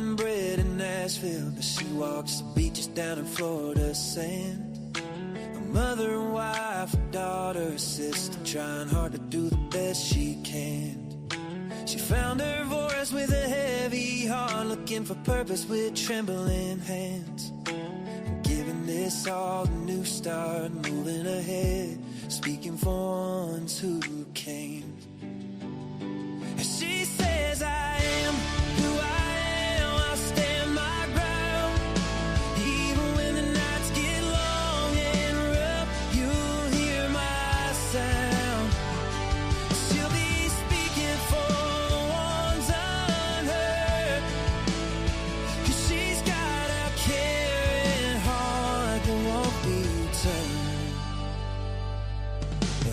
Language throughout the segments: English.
and bred in Nashville, but she walks the beaches down in Florida sand. A mother and wife, a daughter, a sister, trying hard to do the best she can. She found her voice with a heavy heart, looking for purpose with trembling hands. And giving this all a new start, moving ahead, speaking for ones who came. And she says, I am who I am, I'll stand my ground. Even when the nights get long and rough, you'll hear my sound. She'll be speaking for the ones unheard, 'cause she's got a caring heart that won't be turned.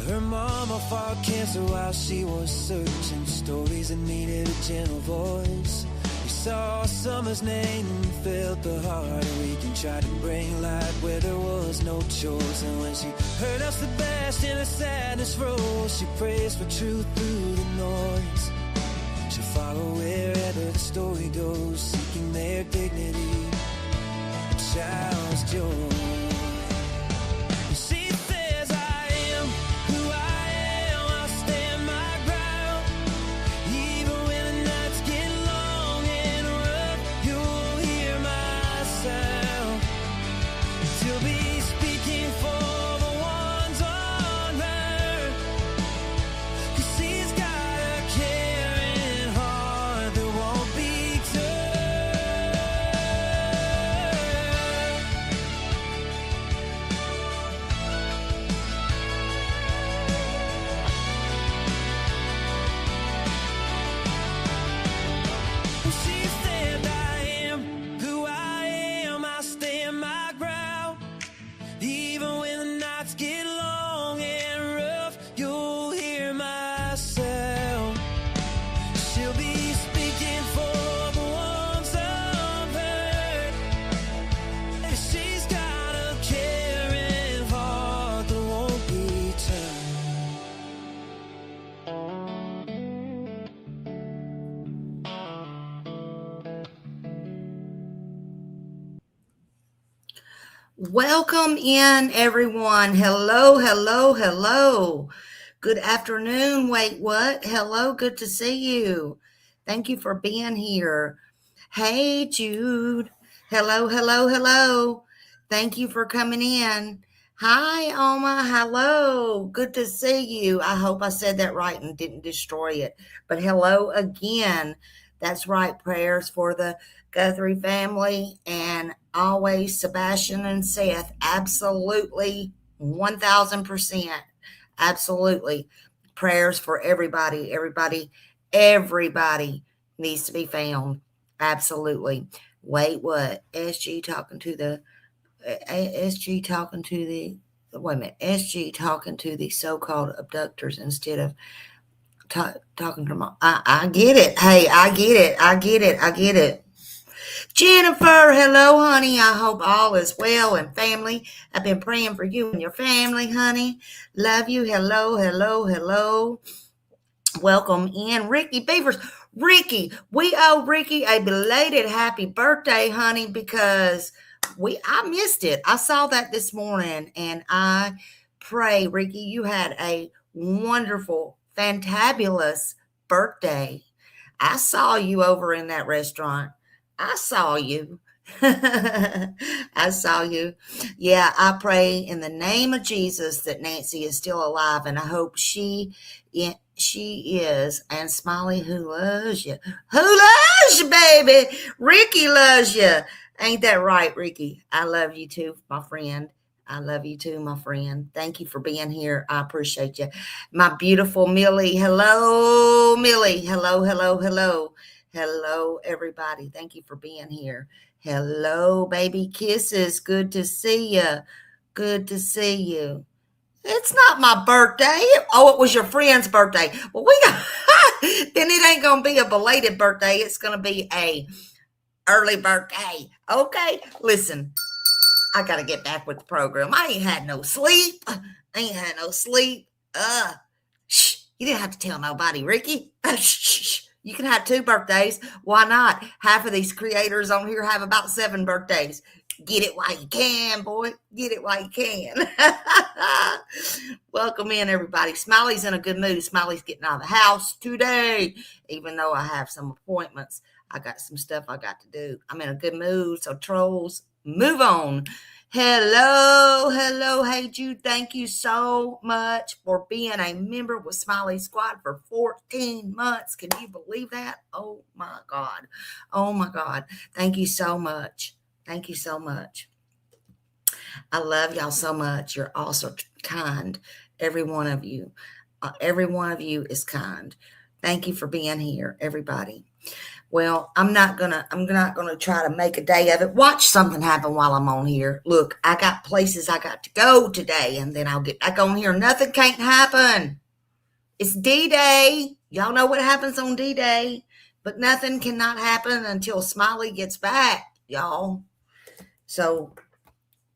Her mama fought cancer while she was searching, stories that needed a gentle voice. We saw summer's name and felt the heart ache and tried to bring light where there was no choice. And when she heard El Sebastian, her sadness rose. She prays for truth through the noise. She'll follow wherever the story goes, seeking their dignity, a child's joy. She says, I am who I am, I'll stand my ground. Even when the nights get long and rough, you'll hear my sound. She'll be speaking for the ones unheard, 'cause she's got a caring heart that won't be turned. She said, I am who I am, I stand my ground. Even when the nights get long and rough, you'll hear my sound. She'll be speaking for the ones unheard. She's got a caring heart that won't be turned. Welcome in, everyone. Hello, hello, hello. Good afternoon. Wait, what? Hello, good to see you. Thank you for being here. Hey, Jude. Hello, hello, hello. Thank you for coming in. Hi, Alma. Hello. Good to see you. I hope I said that right and didn't destroy it. But hello again. That's right. Prayers for the Guthrie family and always Sebastian and Seth. Absolutely. 1000%. Absolutely. Prayers for everybody. Everybody needs to be found. Absolutely. Wait, what? SG talking to the so-called abductors instead of talking to them. I get it. Hey, I get it. Jennifer, hello, honey. I hope all is well and family. I've been praying for you and your family, honey. Love you. Hello. Welcome in. Ricky Beavers. Ricky, we owe Ricky a belated happy birthday, honey, because I missed it. I saw that this morning, and I pray, Ricky, you had a wonderful, fantabulous birthday. I saw you over in that restaurant. I saw you. I saw you. Yeah, I pray in the name of Jesus that Nancy is still alive, and I hope she is. And Smiley, who loves you? Who loves you, baby? Ricky loves you. Ain't that right, Ricky? I love you too, my friend. I love you too, my friend. Thank you for being here. I appreciate you. My beautiful Millie. Hello, Millie. Hello, everybody. Thank you for being here. Hello, baby kisses. Good to see you. It's not my birthday. Oh, it was your friend's birthday. Well, then it ain't going to be a belated birthday. It's going to be a early birthday. Okay, listen. I got to get back with the program. I ain't had no sleep. Shh. You didn't have to tell nobody, Ricky. Shh. You can have 2 birthdays. Why not? Half of these creators on here have about 7 birthdays. Get it while you can, boy. Get it while you can. Welcome in, everybody. Smiley's in a good mood. Smiley's getting out of the house today. Even though I have some appointments, I got some stuff I got to do. I'm in a good mood. So, trolls, move on. Hello. Hey, Jude, thank you so much for being a member with Smiley Squad for 14 months. Can you believe that? Oh, my God. Thank you so much. Thank you so much. I love y'all so much. You're all so kind. Every one of you. Every one of you is kind. Thank you for being here, everybody. Well, I'm not gonna try to make a day of it. Watch something happen while I'm on here. Look, I got places I got to go today, and then I'll get back on here. Nothing can't happen. It's D-Day. Y'all know what happens on D-Day, but nothing cannot happen until Smiley gets back, y'all. So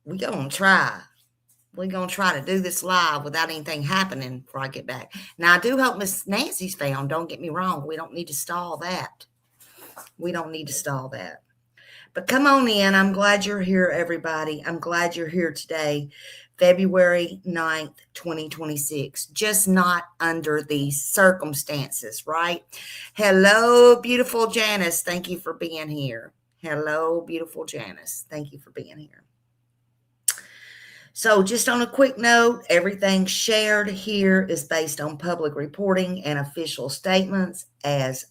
we're gonna try. We're going to try to do this live without anything happening before I get back. Now, I do hope Miss Nancy's found. Don't get me wrong. We don't need to stall that. But come on in. I'm glad you're here, everybody. I'm glad you're here today, February 9th, 2026. Just not under these circumstances, right? Hello, beautiful Janice. Thank you for being here. Hello, beautiful Janice. Thank you for being here. So just on a quick note, everything shared here is based on public reporting and official statements as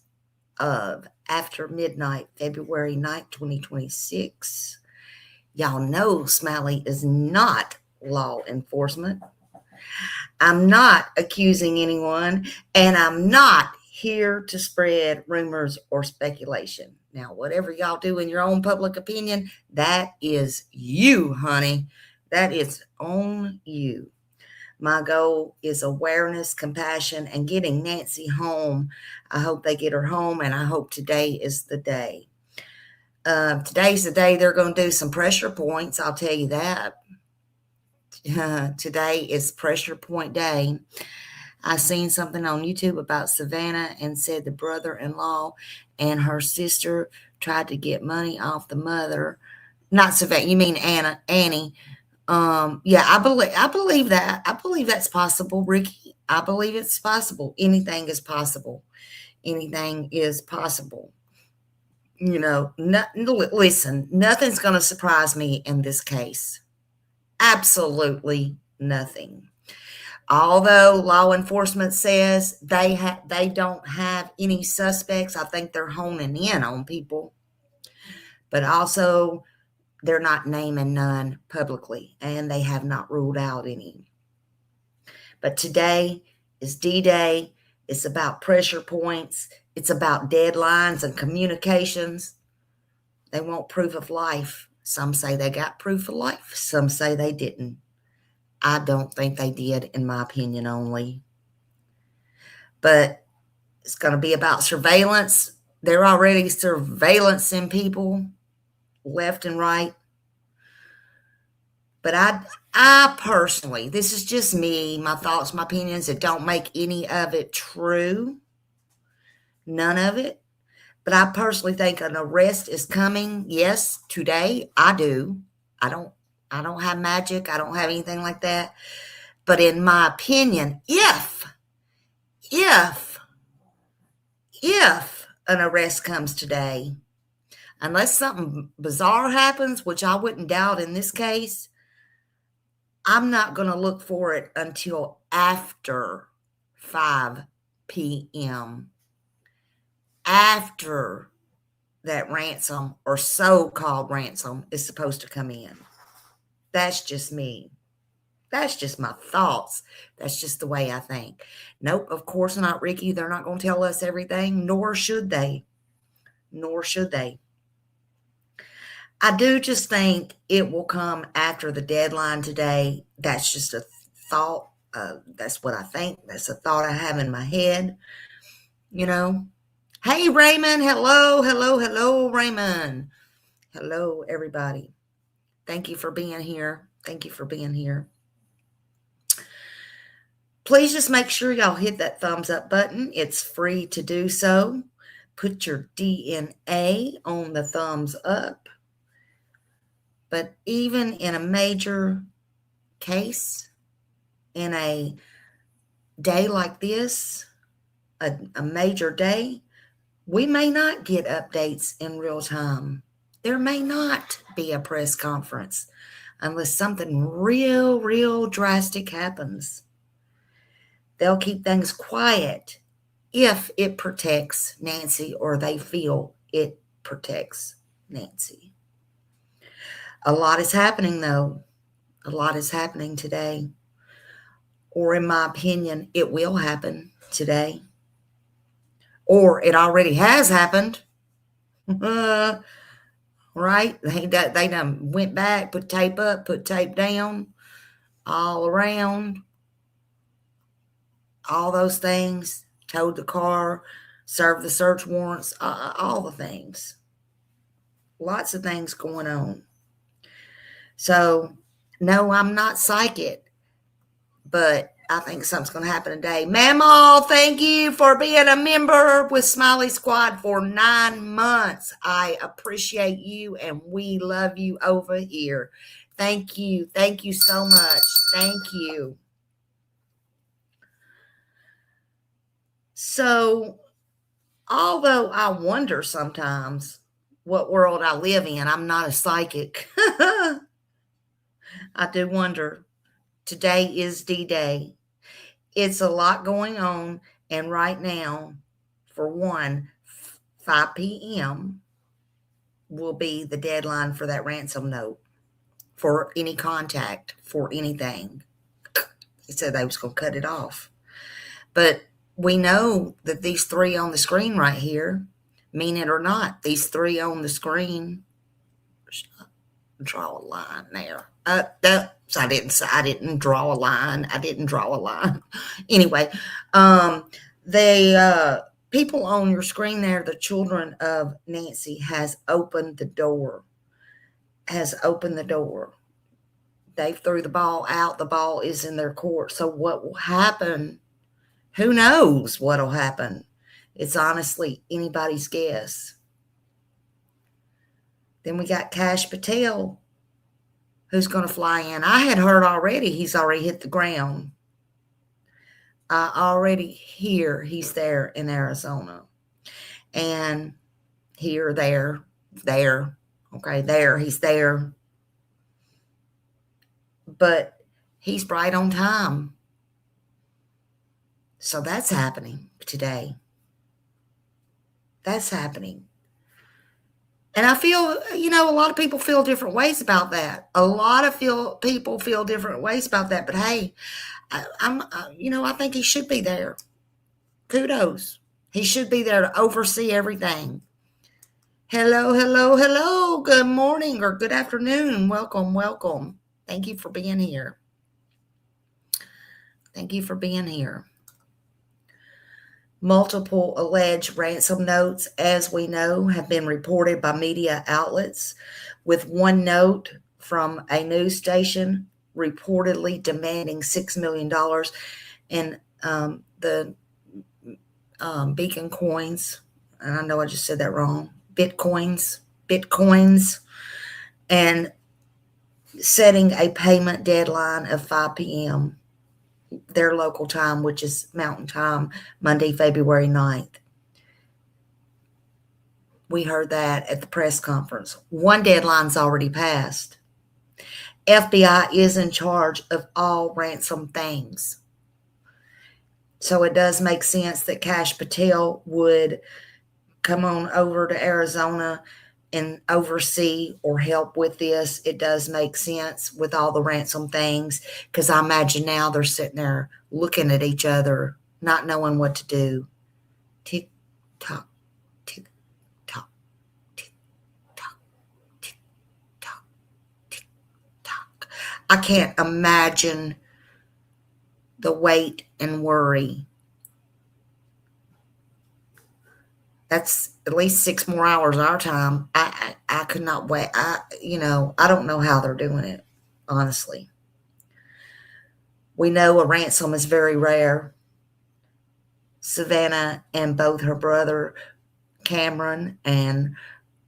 of after midnight, February 9th, 2026. Y'all know Smiley is not law enforcement. I'm not accusing anyone, and I'm not here to spread rumors or speculation. Now, whatever y'all do in your own public opinion, that is you, honey. That is on you. My goal is awareness, compassion, and getting Nancy home. I hope they get her home, and I hope today is the day. Today's the day they're going to do some pressure points. I'll tell you that. Today is pressure point day. I seen something on YouTube about Savannah and said the brother-in-law and her sister tried to get money off the mother. Not Savannah. You mean Annie. Yeah, I believe that. I believe that's possible, Ricky. I believe it's possible. Anything is possible. Anything is possible. You know, listen, nothing's going to surprise me in this case. Absolutely nothing. Although law enforcement says they don't have any suspects, I think they're honing in on people. But also, they're not naming none publicly, and they have not ruled out any. But today is D-Day. It's about pressure points. It's about deadlines and communications. They want proof of life. Some say they got proof of life. Some say they didn't. I don't think they did, in my opinion only. But it's going to be about surveillance. They're already surveillancing people left and right. But I personally, this is just me, my thoughts, my opinions, that don't make any of it true. None of it. But I personally think an arrest is coming. Yes, today I do. I don't have magic. I don't have anything like that. But in my opinion, if an arrest comes today, unless something bizarre happens, which I wouldn't doubt in this case, I'm not going to look for it until after 5 p.m. After that ransom or so-called ransom is supposed to come in. That's just me. That's just my thoughts. That's just the way I think. Nope, of course not, Ricky. They're not going to tell us everything, nor should they. I do just think it will come after the deadline today. That's just a thought. That's what I think. That's a thought I have in my head. You know. Hey, Raymond. Hello, Raymond. Hello, everybody. Thank you for being here. Please just make sure y'all hit that thumbs up button. It's free to do so. Put your DNA on the thumbs up. But even in a major case, in a day like this, a major day, we may not get updates in real time. There may not be a press conference unless something real drastic happens. They'll keep things quiet if it protects Nancy, or they feel it protects Nancy. A lot is happening, though. A lot is happening today. Or in my opinion, it will happen today. Or it already has happened. Right? They done went back, put tape up, put tape down, all around. All those things. Towed the car, served the search warrants, all the things. Lots of things going on. So, no, I'm not psychic, but I think something's going to happen today. Mamaw, thank you for being a member with Smiley Squad for 9 months. I appreciate you, and we love you over here. Thank you. Thank you so much. Thank you. So, although I wonder sometimes what world I live in, I'm not a psychic. I do wonder. Today is D-Day. It's a lot going on, and right now, for one, 5 p.m. will be the deadline for that ransom note for any contact, for anything. They said they was going to cut it off. But we know that these 3 on the screen right here, mean it or not, these 3 on the screen, draw a line there. I didn't draw a line. I didn't draw a line. Anyway, the people on your screen there, the children of Nancy, has opened the door. Has opened the door. They threw the ball out. The ball is in their court. So what will happen? Who knows what'll happen? It's honestly anybody's guess. Then we got Cash Patel, who's going to fly in. I had heard already he's already hit the ground. I already hear he's there in Arizona. And here, there. Okay, there, he's there. But he's right on time. So that's happening today. That's happening. And I feel, a lot of people feel different ways about that. A lot of people feel different ways about that. But hey, I think he should be there. Kudos. He should be there to oversee everything. Hello. Good morning or good afternoon. Welcome. Thank you for being here. Multiple alleged ransom notes, as we know, have been reported by media outlets, with one note from a news station reportedly demanding $6 million in the beacon coins. And I know I just said that wrong. Bitcoins, and setting a payment deadline of 5 p.m. their local time, which is Mountain Time, Monday, February 9th. We heard that at the press conference. One deadline's already passed. FBI is in charge of all ransom things. So it does make sense that Cash Patel would come on over to Arizona and oversee or help with this. It does make sense with all the ransom things, because I imagine now they're sitting there looking at each other, not knowing what to do. Tick tock, tick tock, tick tock, tick tock, tick tock. I can't imagine the wait and worry. That's at least 6 more hours our time. I could not wait. I don't know how they're doing it, honestly. We know a ransom is very rare. Savannah and both her brother Cameron and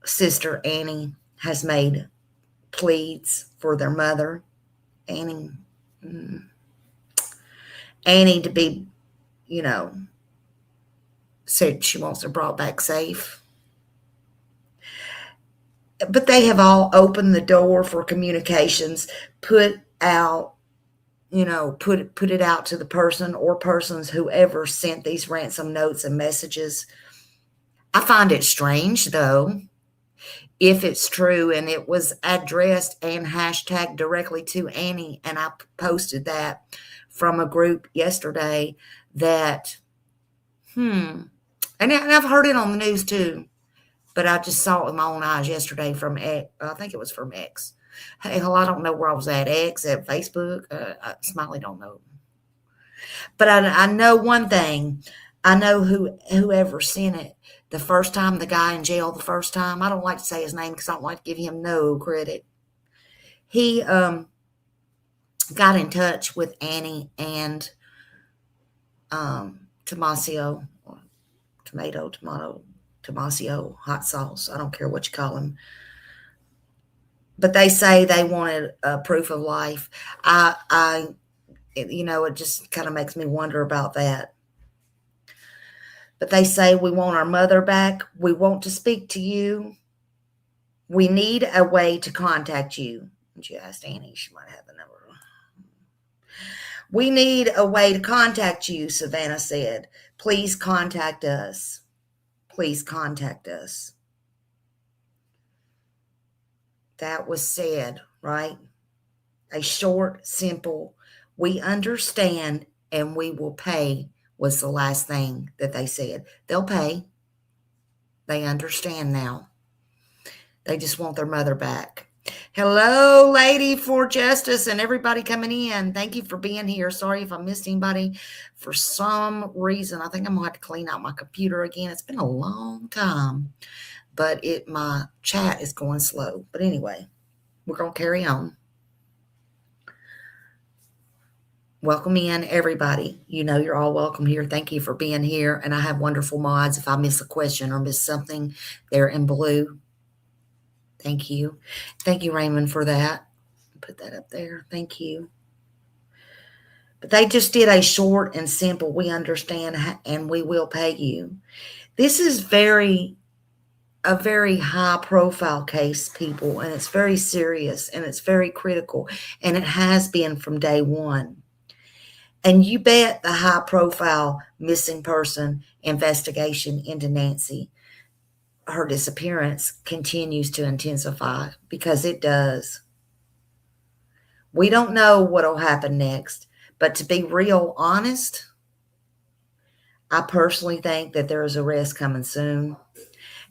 sister Annie has made pleads for their mother. Annie to be, said she wants her brought back safe. But they have all opened the door for communications, put out, put it out to the person or persons whoever sent these ransom notes and messages. I find it strange, though, if it's true and it was addressed and hashtagged directly to Annie, and I posted that from a group yesterday that, and I've heard it on the news too, but I just saw it with my own eyes yesterday from X. I think it was from X. Hell, I don't know where I was at. X, at Facebook. Smiley don't know. But I know one thing. I know whoever sent it. The first time, the guy in jail the first time, I don't like to say his name because I don't like to give him no credit. He got in touch with Annie and Tomasio, Tomasio, hot sauce. I don't care what you call him. But they say they wanted proof of life. It just kind of makes me wonder about that. But they say, we want our mother back. We want to speak to you. We need a way to contact you. And she asked Annie, she might have the number. We need a way to contact you, Savannah said. Please contact us. Please contact us. That was said, right? A short, simple, we understand and we will pay was the last thing that they said. They'll pay. They understand now. They just want their mother back. Hello, Lady for Justice, and everybody coming in. Thank you for being here. Sorry if I missed anybody. For some reason, I think I'm going to have to clean out my computer again. It's been a long time, but my chat is going slow. But anyway, we're going to carry on. Welcome in, everybody. You're all welcome here. Thank you for being here. And I have wonderful mods. If I miss a question or miss something, they're in blue. Thank you. Thank you, Raymond, for that. Put that up there. Thank you. But they just did a short and simple, we understand and we will pay you. This is a very high profile case, people, and it's very serious and it's very critical, and it has been from day one. And you bet the high profile missing person investigation into Nancy, her disappearance, continues to intensify, because it does. We don't know what will happen next, but to be real honest, I personally think that there is a arrest coming soon.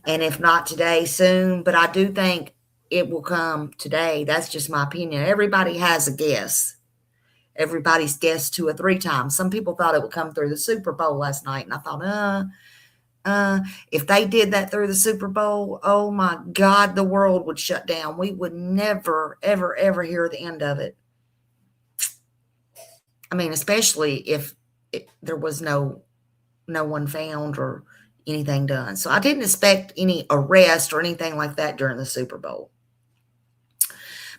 And if not today, soon. But I do think it will come today. That's just my opinion. Everybody has a guess. Everybody's guessed 2 or 3 times. Some people thought it would come through the Super Bowl last night. And I thought, if they did that through the Super Bowl, oh my God, the world would shut down. We would never, ever, ever hear the end of it. I mean, especially if there was no one found or anything done. So I didn't expect any arrest or anything like that during the Super Bowl.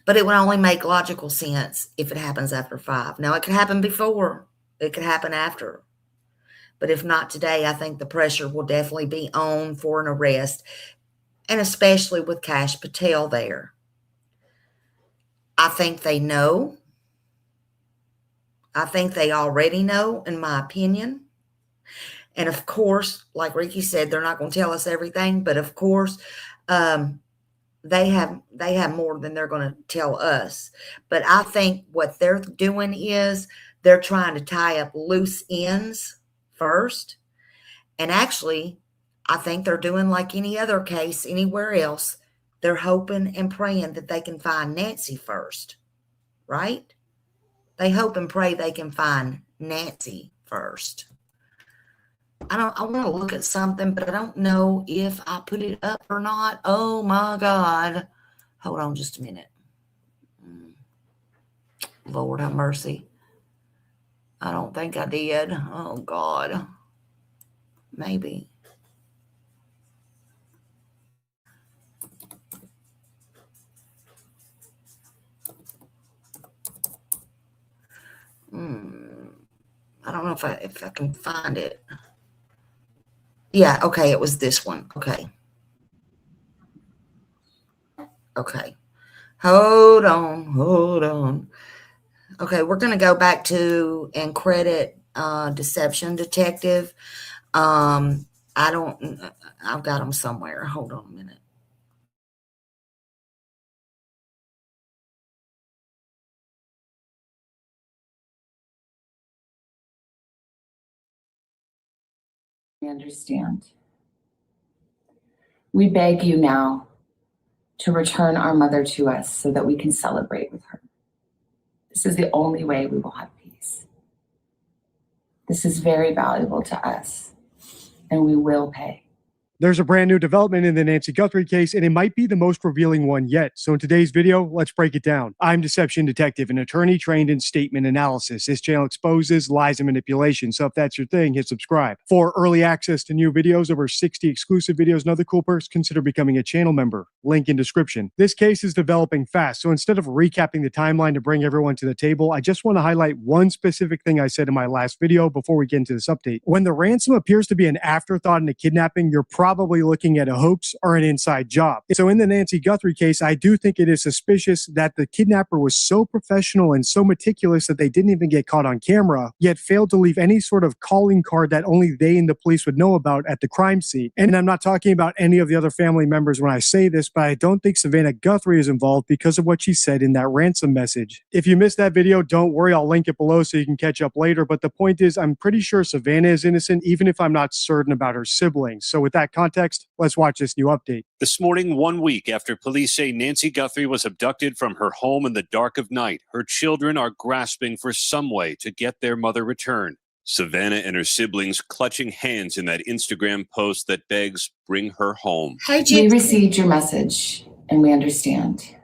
But it would only make logical sense if it happens after 5. Now, it could happen before. It could happen after. But if not today, I think the pressure will definitely be on for an arrest, and especially with Kash Patel there. I think they know. I think they already know, in my opinion. And of course, like Ricky said, they're not going to tell us everything, but of course, they have more than they're going to tell us. But I think what they're doing is they're trying to tie up loose ends first. And actually, I think they're doing like any other case anywhere else. They're hoping and praying that they can find Nancy first, right? They hope and pray they can find Nancy first. I want to look at something, but I don't know if I put it up or not. Oh my God. Hold on just a minute. Lord have mercy. I don't think I did. Oh God. Maybe. don't know if I can find it. Yeah, okay, it was this one. Okay. Okay. Hold on. Okay, we're gonna go back to and credit Deception Detective. I've got them somewhere. Hold on a minute. We understand. We beg you now to return our mother to us so that we can celebrate with her. This is the only way we will have peace. This is very valuable to us, and we will pay. There's a brand new development in the Nancy Guthrie case, and it might be the most revealing one yet. So in today's video, let's break it down. I'm Deception Detective, an attorney trained in statement analysis. This channel exposes lies and manipulation. So if that's your thing, hit subscribe. For early access to new videos, over 60 exclusive videos, and other cool perks, consider becoming a channel member. Link in description. This case is developing fast. So instead of recapping the timeline to bring everyone to the table, I just want to highlight one specific thing I said in my last video before we get into this update. When the ransom appears to be an afterthought in a kidnapping, you're probably looking at a hoax or an inside job. So in the Nancy Guthrie case, I do think it is suspicious that the kidnapper was so professional and so meticulous that they didn't even get caught on camera, yet failed to leave any sort of calling card that only they and the police would know about at the crime scene. And I'm not talking about any of the other family members when I say this, but I don't think Savannah Guthrie is involved because of what she said in that ransom message. If you missed that video, don't worry, I'll link it below so you can catch up later. But the point is, I'm pretty sure Savannah is innocent, even if I'm not certain about her siblings. So with that context, let's watch this new update. This morning, 1 week after police say Nancy Guthrie was abducted from her home in the dark of night, her children are grasping for some way to get their mother returned. Savannah and her siblings clutching hands in that Instagram post that begs, bring her home. We received your message, and we understand.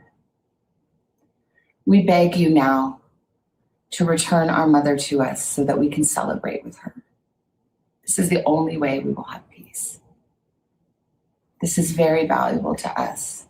We beg you now to return our mother to us so that we can celebrate with her. This is the only way we will have peace. This is very valuable to us,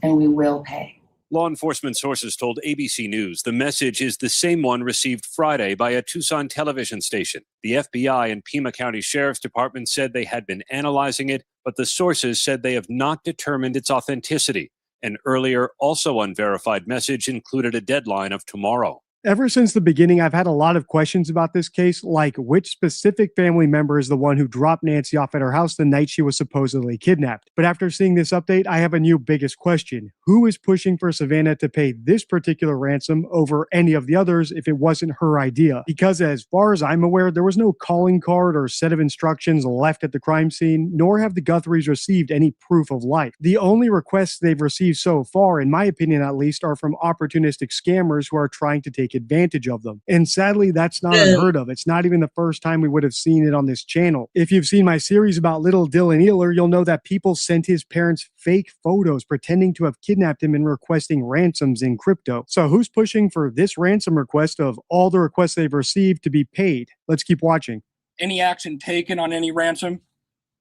and we will pay. Law enforcement sources told ABC News the message is the same one received Friday by a Tucson television station. The FBI and Pima County Sheriff's Department said they had been analyzing it, but the sources said they have not determined its authenticity. An earlier, also unverified message included a deadline of tomorrow. Ever since the beginning, I've had a lot of questions about this case, like which specific family member is the one who dropped Nancy off at her house the night she was supposedly kidnapped. But after seeing this update, I have a new biggest question. Who is pushing for Savannah to pay this particular ransom over any of the others if it wasn't her idea? Because as far as I'm aware, there was no calling card or set of instructions left at the crime scene, nor have the Guthries received any proof of life. The only requests they've received so far, in my opinion at least, are from opportunistic scammers who are trying to take advantage of them. And sadly, that's not unheard of. It's not even the first time we would have seen it on this channel. If you've seen my series about little Dylan Eeler, you'll know that people sent his parents fake photos pretending to have kidnapped him and requesting ransoms in crypto. So who's pushing for this ransom request of all the requests they've received to be paid? Let's keep watching. Any action taken on any ransom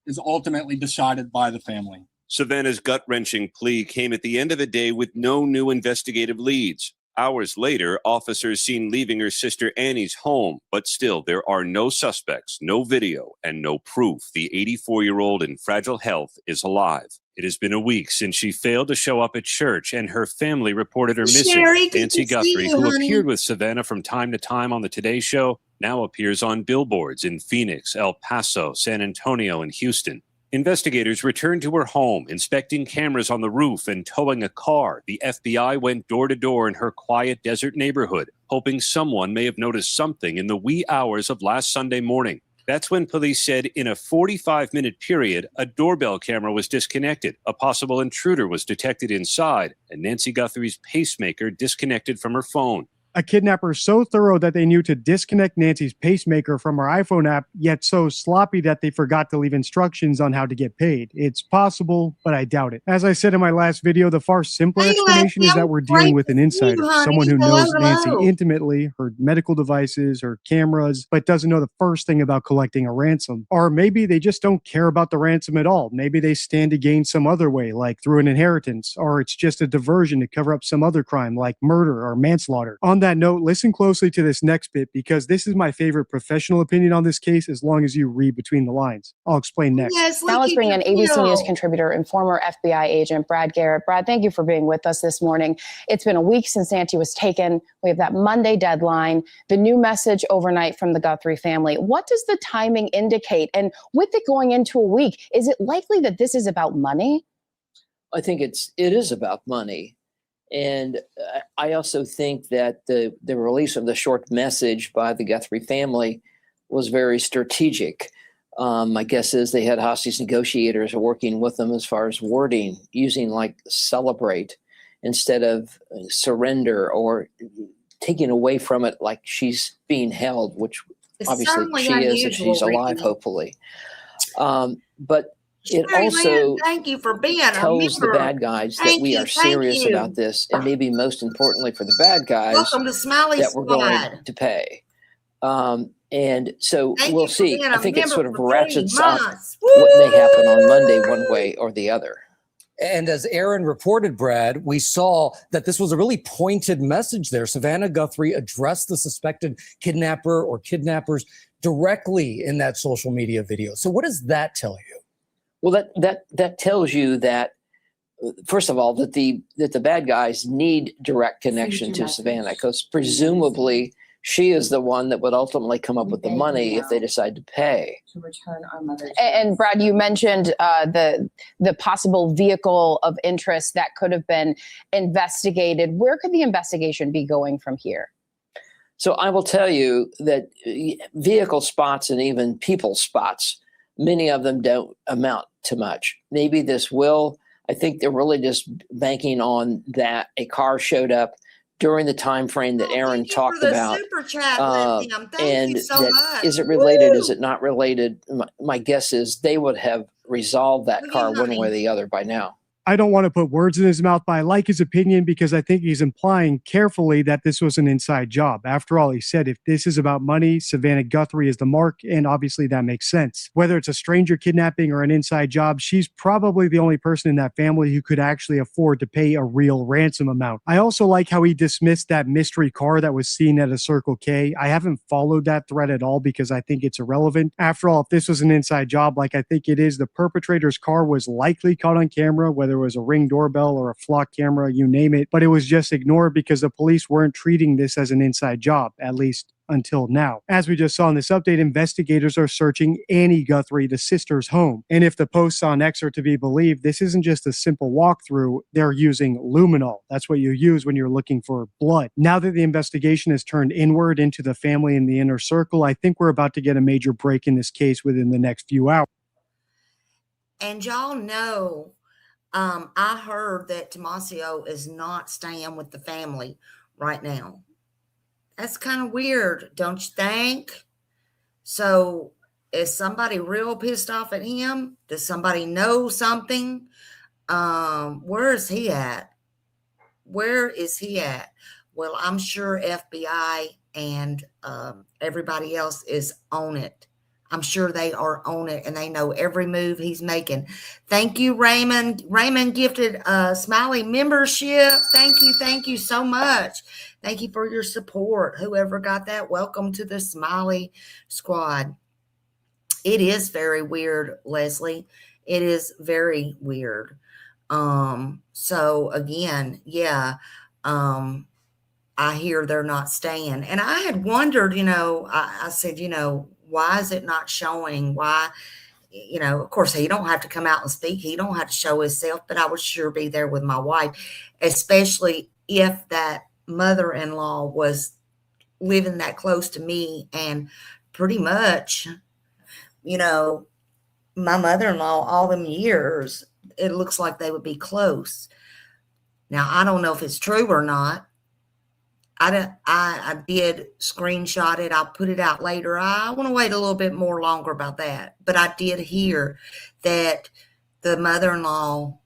is ultimately decided by the family. Savannah's gut-wrenching plea came at the end of the day with no new investigative leads. Hours later, officers seen leaving her sister Annie's home, but still there are no suspects, no video, and no proof the 84-year-old in fragile health is alive. It has been a week since she failed to show up at church, and her family reported her missing. Sherry, Nancy Guthrie, who honey. appeared with Savannah from time to time on the Today Show, now appears on billboards in Phoenix, El Paso, San Antonio, and Houston. Investigators returned to her home, inspecting cameras on the roof and towing a car. The FBI went door to door in her quiet desert neighborhood, hoping someone may have noticed something in the wee hours of last Sunday morning. That's when police said in a 45-minute period, a doorbell camera was disconnected, a possible intruder was detected inside, and Nancy Guthrie's pacemaker disconnected from her phone. A kidnapper so thorough that they knew to disconnect Nancy's pacemaker from her iPhone app, yet so sloppy that they forgot to leave instructions on how to get paid. It's possible, but I doubt it. As I said in my last video, the far simpler explanation is that we're dealing with an insider, someone who knows Nancy intimately, her medical devices, her cameras, but doesn't know the first thing about collecting a ransom. Or maybe they just don't care about the ransom at all. Maybe they stand to gain some other way, like through an inheritance, or it's just a diversion to cover up some other crime like murder or manslaughter. On that that note, listen closely to this next bit because this is my favorite professional opinion on this case as long as you read between the lines. I'll explain next. Yes, Now let's bring in ABC News Bill. contributor and former FBI agent Brad Garrett. Brad, thank you for being with us this morning. It's been a week since Nancy was taken. We have that Monday deadline, the new message overnight from the Guthrie family. What does the timing indicate? And with it going into a week, is it likely that this is about money? I think it is about money. And I also think that the release of the short message by the Guthrie family was very strategic. My guess is they had hostage negotiators working with them as far as wording, using like celebrate instead of surrender, or taking away from it like she's being held, which It's obviously certainly she is if unusual, she's alive, Ricky. hopefully. But it Sherry also Lynn, thank you for being a tells the member. bad guys that Thank we you, are thank serious you. about this, and maybe most importantly for the bad guys, Welcome to Smiley that we're going Squad. to pay. And so Thank we'll you for see. being I a think it member sort of for 3 ratchets up months. what may happen on Monday one way or the other. And as Aaron reported, Brad, we saw that this was a really pointed message there. Savannah Guthrie addressed the suspected kidnapper or kidnappers directly in that social media video. So what does that tell you? Well, that tells you that, first of all, that the bad guys need direct connection to Savannah, because presumably she is the one that would ultimately come up with the money if they decide to pay. To return our mother. And Brad, you mentioned the possible vehicle of interest that could have been investigated. Where could the investigation be going from here? So I will tell you that vehicle spots and even people spots, many of them don't amount to much. Maybe this will. I think they're really just banking on that a car showed up during the time frame that Aaron talked about. Super chat, Lithium. Thank And you so that, much. is it related? Woo! Is it not related? My guess is they would have resolved that Look at car one money. way or the other by now. I don't want to put words in his mouth, but I like his opinion because I think he's implying carefully that this was an inside job. After all, he said if this is about money, Savannah Guthrie is the mark, and obviously that makes sense. Whether it's a stranger kidnapping or an inside job, she's probably the only person in that family who could actually afford to pay a real ransom amount. I also like how he dismissed that mystery car that was seen at a Circle K. I haven't followed that thread at all because I think it's irrelevant. After all, if this was an inside job like I think it is, the perpetrator's car was likely caught on camera, whether it was a Ring doorbell or a flock camera, you name it, but it was just ignored because the police weren't treating this as an inside job, at least until now. As we just saw in this update, investigators are searching Annie Guthrie, the sister's home. And if the posts on X are to be believed, this isn't just a simple walkthrough. They're using luminol. That's what you use when you're looking for blood. Now that the investigation has turned inward into the family and the inner circle, I think we're about to get a major break in this case within the next few hours. And y'all know, I heard that Tomasio is not staying with the family right now. That's kind of weird, don't you think? So is somebody real pissed off at him? Does somebody know something? Where is he at? Where is he at? Well, I'm sure FBI and everybody else is on it. I'm sure they are on it and they know every move he's making. Thank you, Raymond. Raymond gifted a Smiley membership. Thank you so much. Thank you for your support. Whoever got that, welcome to the Smiley Squad. It is very weird, Leslie. It is very weird. So again, yeah, I hear they're not staying. And I had wondered, I said, why is it not showing? Why, of course, he don't have to come out and speak. He don't have to show himself, but I would sure be there with my wife, especially if that mother-in-law was living that close to me. And pretty much, my mother-in-law, all them years, it looks like they would be close. Now, I don't know if it's true or not. I did screenshot it. I'll put it out later. I want to wait a little bit more longer about that. But I did hear that the mother-in-law,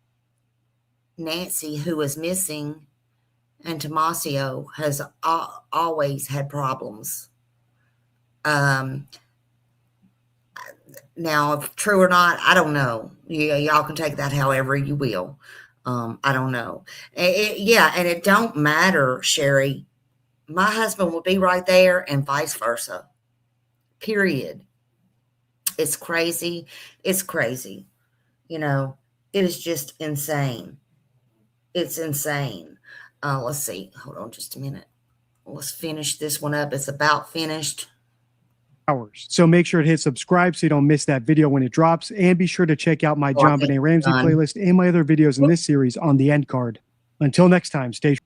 Nancy, who was missing, and Tomasio has always had problems. Now, if true or not, I don't know. Y'all can take that however you will. I don't know. And it don't matter, Sherry. my husband will be right there and vice versa. Period. It's crazy. It's crazy. You know, it is just insane. It's insane. Let's see. Hold on just a minute. Let's finish this one up. It's about finished. Hours. So make sure to hit subscribe so you don't miss that video when it drops. And be sure to check out my John Benet Ramsey playlist and my other videos in this series on the end card. Until next time, stay.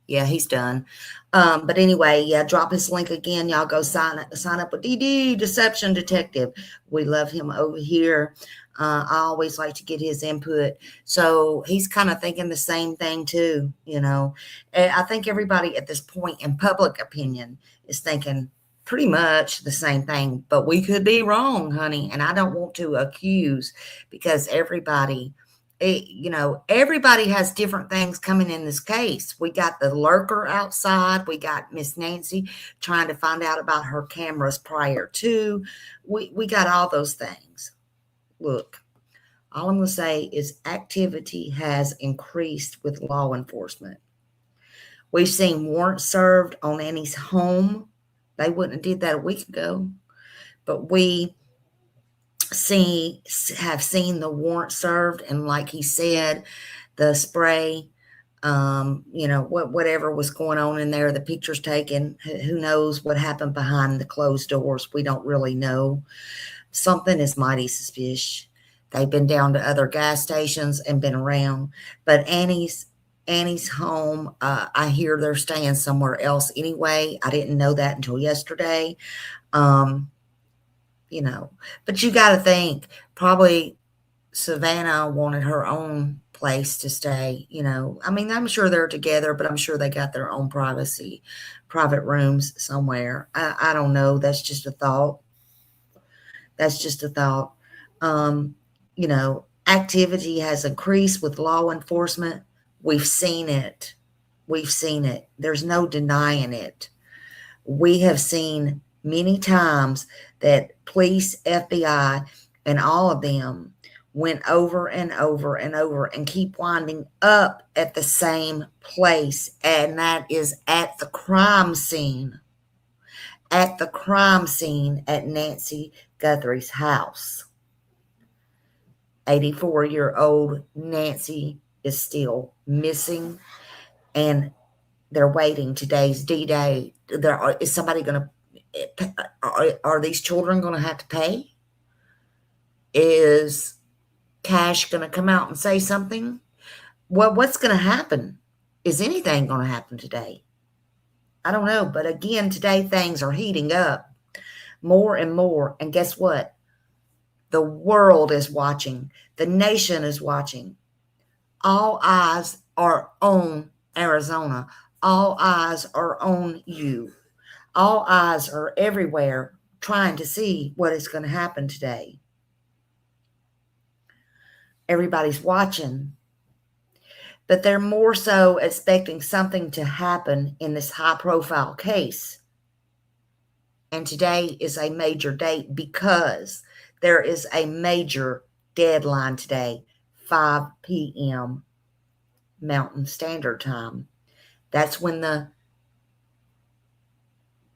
Yeah, he's done. But anyway, yeah, drop his link again. Y'all go sign up with DD Deception Detective. We love him over here. I always like to get his input. So he's kind of thinking the same thing too, you know. And I think everybody at this point in public opinion is thinking pretty much the same thing, but we could be wrong, honey. And I don't want to accuse, because everybody, you know, everybody has different things coming in this case. We got the lurker outside. We got Miss Nancy trying to find out about her cameras prior to. We got all those things. Look, all I'm going to say is activity has increased with law enforcement. We've seen warrants served on Annie's home. They wouldn't have did that a week ago. But we have seen the warrant served, and like he said, the spray, you know, whatever was going on in there, the pictures taken, who knows what happened behind the closed doors. We don't really know. Something is mighty suspicious. They've been down to other gas stations and been around, but Annie's home, I hear they're staying somewhere else anyway. I didn't know that until yesterday. You know, but you got to think probably Savannah wanted her own place to stay, you know. I mean, I'm sure they're together, but I'm sure they got their own privacy, private rooms somewhere. I don't know. That's just a thought. That's just a thought. You know, activity has increased with law enforcement. We've seen it. We've seen it. There's no denying it. We have seen many times that police, FBI, and all of them went over and over and over and keep winding up at the same place, and that is at the crime scene. At the crime scene at Nancy Guthrie's house. 84-year-old Nancy is still missing, and they're waiting. Today's D-Day. Is somebody going to, are these children going to have to pay? Is Cash going to come out and say something? Well, what's going to happen? Is anything going to happen today? I don't know. But again, today things are heating up more and more. And guess what? The world is watching. The nation is watching. All eyes are on Arizona. All eyes are on you. All eyes are everywhere trying to see what is going to happen today. Everybody's watching. But they're more so expecting something to happen in this high-profile case. And today is a major date because there is a major deadline today, 5 p.m. Mountain Standard Time. That's when the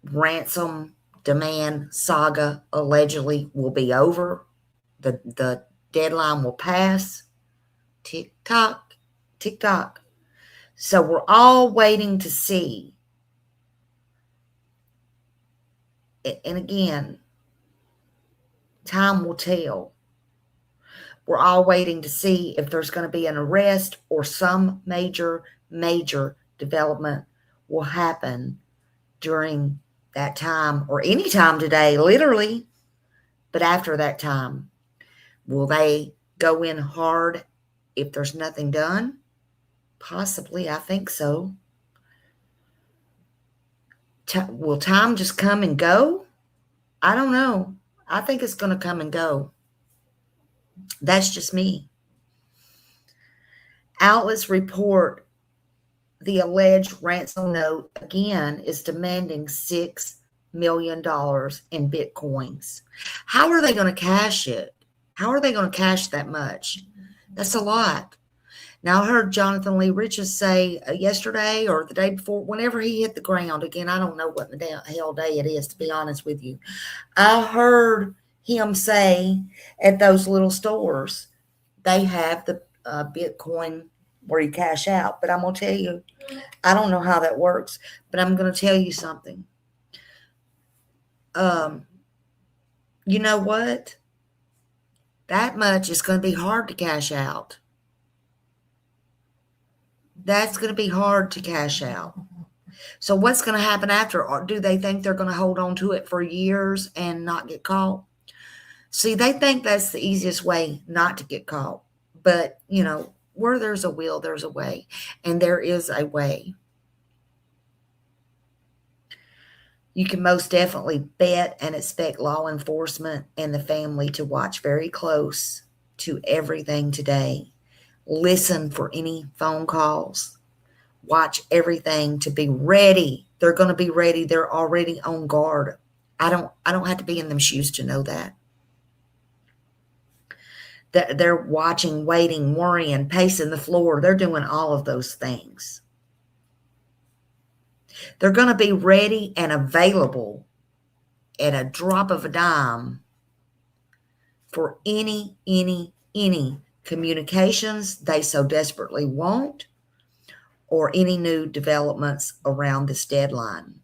ransom demand saga allegedly will be over. The deadline will pass. Tick tock, tick tock. So we're all waiting to see. And again, time will tell. We're all waiting to see if there's going to be an arrest or some major development will happen during that time, or any time today, literally. But after that time, will they go in hard if there's nothing done? Possibly, I think so. Will time just come and go? I don't know. I think it's going to come and go. That's just me. Outlets report the alleged ransom note again is demanding $6 million in Bitcoins. How are they going to cash it? How are they going to cash that much? That's a lot. Now, I heard Jonathan Lee Riches say yesterday or the day before, whenever he hit the ground, again, I don't know what the hell day it is, to be honest with you. I heard him say at those little stores, they have the Bitcoin where you cash out. But I'm going to tell you, I don't know how that works, but I'm going to tell you something. You know what? That much is going to be hard to cash out. That's going to be hard to cash out. So what's going to happen after? Or do they think they're going to hold on to it for years and not get caught? See, they think that's the easiest way not to get caught. But, you know, where there's a will, there's a way. And there is a way. You can most definitely bet and expect law enforcement and the family to watch very close to everything today. Listen for any phone calls. Watch everything to be ready. They're going to be ready. They're already on guard. I don't have to be in them shoes to know that. They're watching, waiting, worrying, pacing the floor. They're doing all of those things. They're going to be ready and available at a drop of a dime for any communications they so desperately want or any new developments around this deadline.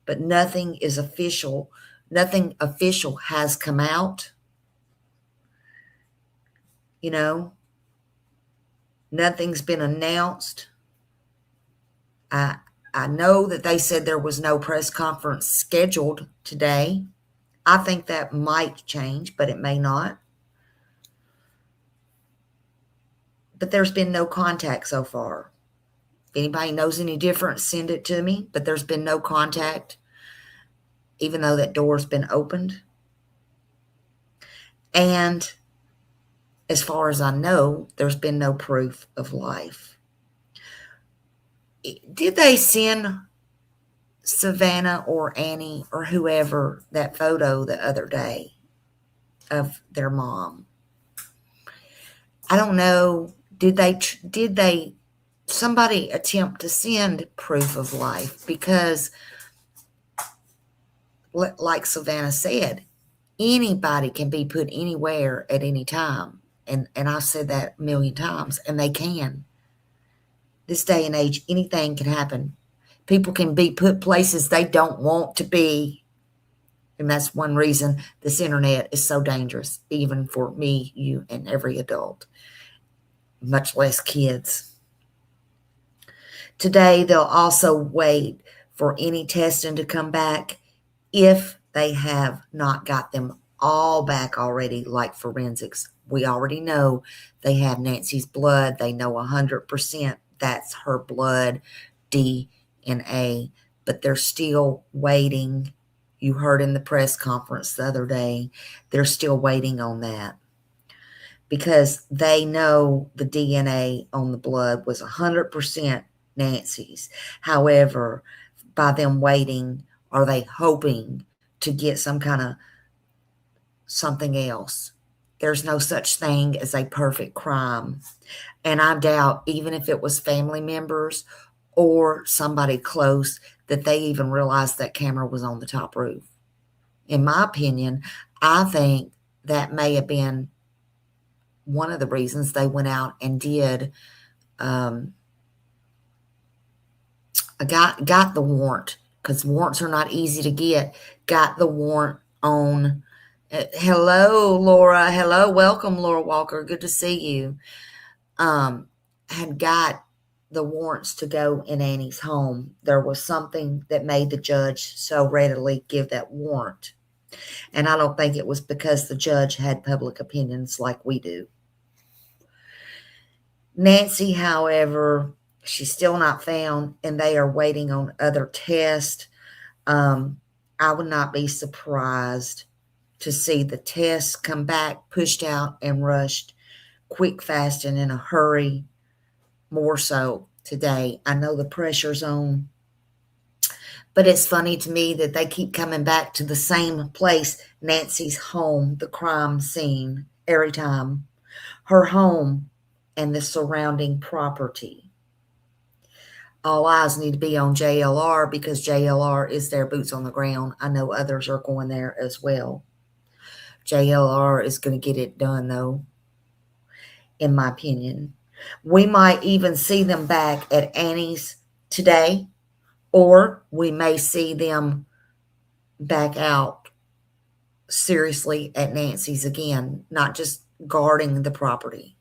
But nothing is official. Nothing official has come out. You know, nothing's been announced. I know that they said there was no press conference scheduled today. I think that might change, but it may not. But there's been no contact so far. If anybody knows any different, send it to me. But there's been no contact, even though that door's been opened. And as far as I know, there's been no proof of life. Did they send Savannah or Annie or whoever that photo the other day of their mom? I don't know. Did they somebody attempt to send proof of life? Because like Savannah said, anybody can be put anywhere at any time. And I've said that a million times, and they can. This day and age, anything can happen. People can be put places they don't want to be. And that's one reason this internet is so dangerous, even for me, you, and every adult, much less kids. Today, they'll also wait for any testing to come back if they have not got them all back already, like forensics. We already know they have Nancy's blood. They know 100% that's her blood DNA, but they're still waiting. You heard in the press conference the other day, they're still waiting on that because they know the DNA on the blood was 100% Nancy's. However, by them waiting, are they hoping to get some kind of something else? There's no such thing as a perfect crime. And I doubt, even if it was family members or somebody close, that they even realized that camera was on the top roof. In my opinion, I think that may have been one of the reasons they went out and did got the warrant, because warrants are not easy to get. Got the warrant on. Hello, Laura. Hello, welcome, Laura Walker. Good to see you. Had got the warrants to go in Annie's home. There was something that made the judge so readily give that warrant. And I don't think it was because the judge had public opinions like we do. Nancy, however, she's still not found, and they are waiting on other tests. I would not be surprised to see the tests come back, pushed out and rushed quick, fast, and in a hurry, more so today. I know the pressure's on, but it's funny to me that they keep coming back to the same place, Nancy's home, the crime scene, every time. Her home, and the surrounding property. All eyes need to be on JLR because JLR is their boots on the ground. I know others are going there as well. JLR is going to get it done, though, in my opinion. We might even see them back at Annie's today, or we may see them back out seriously at Nancy's again, not just guarding the property.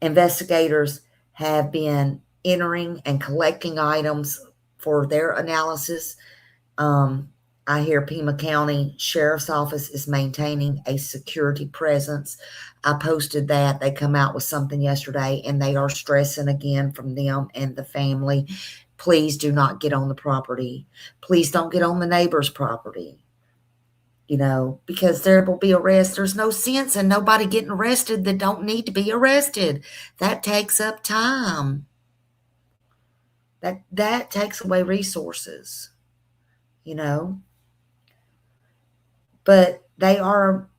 Investigators have been entering and collecting items for their analysis. I hear Pima County Sheriff's Office is maintaining a security presence. I posted that. They come out with something yesterday, and they are stressing again from them and the family, please do not get on the property. Please don't get on the neighbor's property. You know, because there will be arrests. There's no sense in nobody getting arrested that don't need to be arrested. That takes up time. That takes away resources, you know. But they are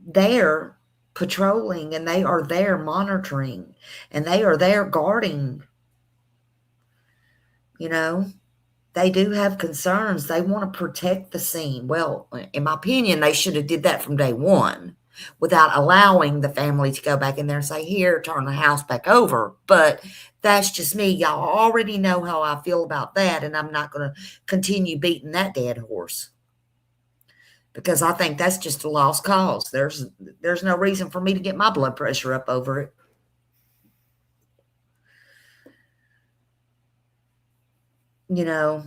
there patrolling, and they are there monitoring, and they are there guarding. You know, they do have concerns. They want to protect the scene. Well, in my opinion, they should have did that from day one without allowing the family to go back in there and say, here, turn the house back over. But that's just me. Y'all already know how I feel about that, and I'm not going to continue beating that dead horse, because I think that's just a lost cause. There's no reason for me to get my blood pressure up over it. You know,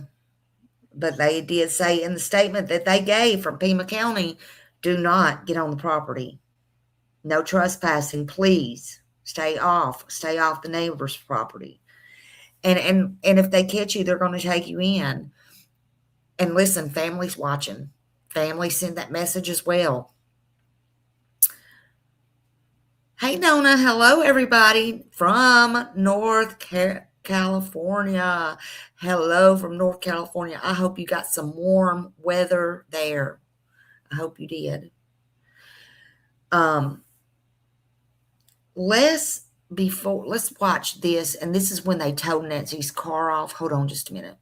but they did say in the statement that they gave from Pima County, do not get on the property. No trespassing, please. Stay off the neighbor's property. And if they catch you, they're going to take you in. And listen, family's watching. Family send that message as well. Hey, Nona. Hello, everybody from North California. Hello from North California. I hope you got some warm weather there. I hope you did. Let's watch this. And this is when they towed Nancy's car off. Hold on just a minute.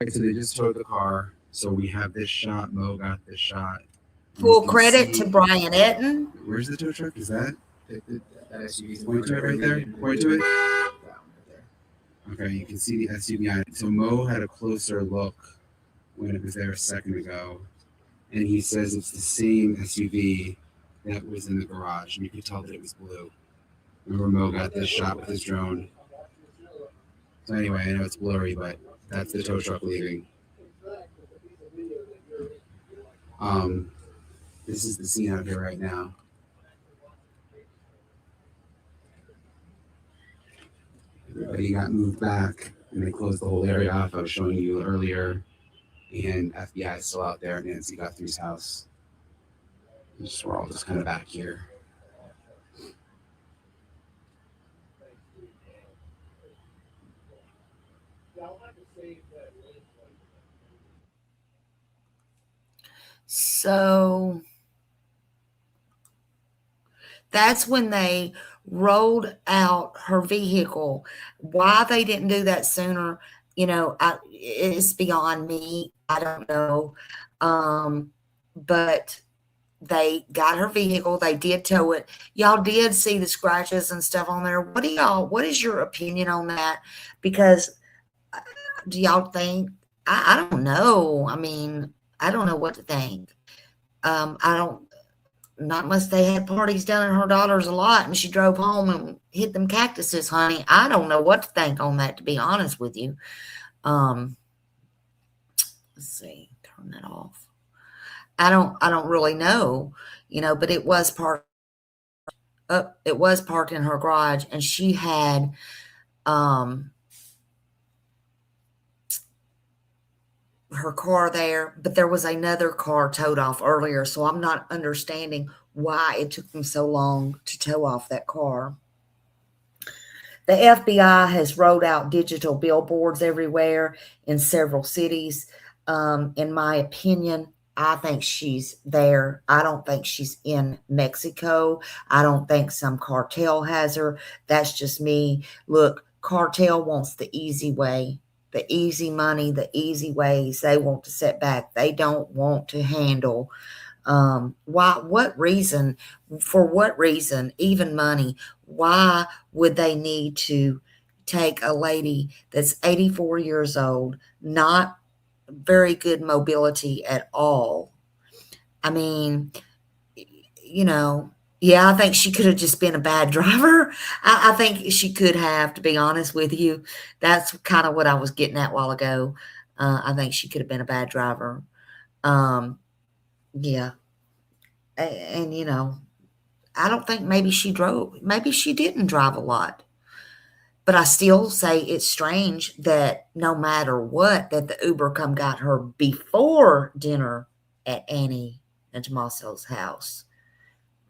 So they just towed the car. So we have this shot. Mo got this shot. Full credit to Brian Etten. Where's the tow truck? Is that that SUV? Point to it right there. Point to it. Okay, you can see the SUV. So Mo had a closer look when it was there a second ago, and he says it's the same SUV that was in the garage, and you could tell that it was blue. Remember, Mo got this shot with his drone. So anyway, I know it's blurry, but that's the tow truck leaving. This is the scene out here right now. Everybody got moved back, and they closed the whole area off. I was showing you earlier, and FBI is still out there at Nancy Guthrie's house. We're all just kind of back here. So that's when they rolled out her vehicle. Why they didn't do that sooner, you know, it's beyond me. I don't know. But they got her vehicle. They did tow it. Y'all did see the scratches and stuff on there. What is your opinion on that? Because do y'all think, I don't know. I mean, I don't know what to think. Not unless they had parties down at her daughter's a lot and she drove home and hit them cactuses, honey. I don't know what to think on that, to be honest with you. Let's see, turn that off. I don't really know, you know, but it was parked in her garage, and she had her car there, but there was another car towed off earlier, so I'm not understanding why it took them so long to tow off that car. The FBI has rolled out digital billboards everywhere in several cities. In my opinion, I think she's there. I don't think she's in Mexico. I don't think some cartel has her. That's just me. Look, cartel wants the easy way, the easy money, the easy ways. They want to sit back. They don't want to handle what reason, for what reason, even money, why would they need to take a lady that's 84 years old, not very good mobility at all? I mean, yeah, I think she could have just been a bad driver. I think she could have, to be honest with you. That's kind of what I was getting at a while ago. I think she could have been a bad driver. Yeah. And I don't think maybe she didn't drive a lot. But I still say it's strange that no matter what, that the Uber come got her before dinner at Annie and Tommaso's house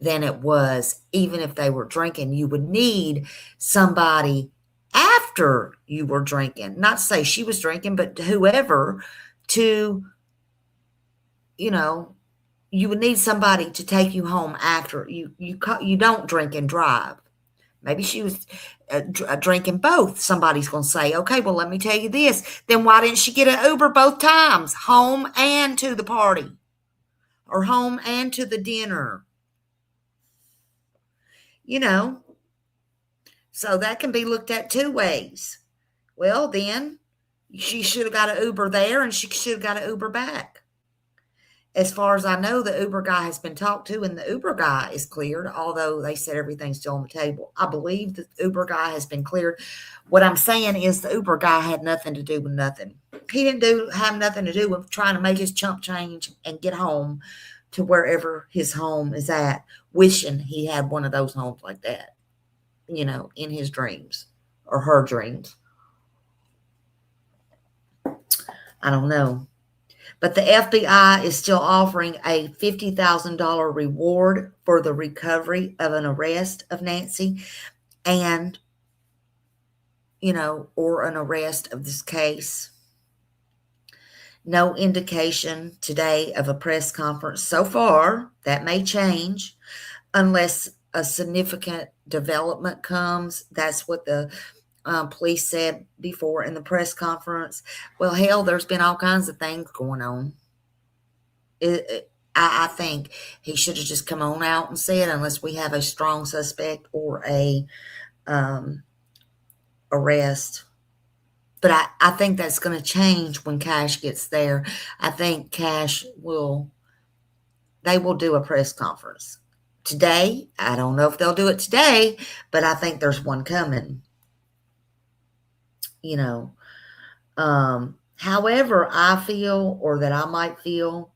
than it was, even if they were drinking. You would need somebody after you were drinking, not to say she was drinking, but whoever, to, you would need somebody to take you home after you don't drink and drive. Maybe she was drinking both. Somebody's going to say, okay, well, let me tell you this. Then why didn't she get an Uber both times, home and to the party, or home and to the dinner? So that can be looked at two ways. Well, then she should have got an Uber there, and she should have got an Uber back. As far as I know, the Uber guy has been talked to, and the Uber guy is cleared, although they said everything's still on the table. I believe the Uber guy has been cleared. What I'm saying is the Uber guy had nothing to do with nothing. He didn't have nothing to do with trying to make his chump change and get home to wherever his home is at, wishing he had one of those homes like that, in his dreams or her dreams. I don't know. But the FBI is still offering a $50,000 reward for the recovery of an arrest of Nancy and, or an arrest of this case. No indication today of a press conference so far. That may change unless a significant development comes. That's what the police said before in the press conference. Well, hell, there's been all kinds of things going on. I think he should have just come on out and said, unless we have a strong suspect or a arrest. But I think that's going to change when Cash gets there. I think Cash they will do a press conference today. I don't know if they'll do it today, but I think there's one coming. However I feel, or that I might feel,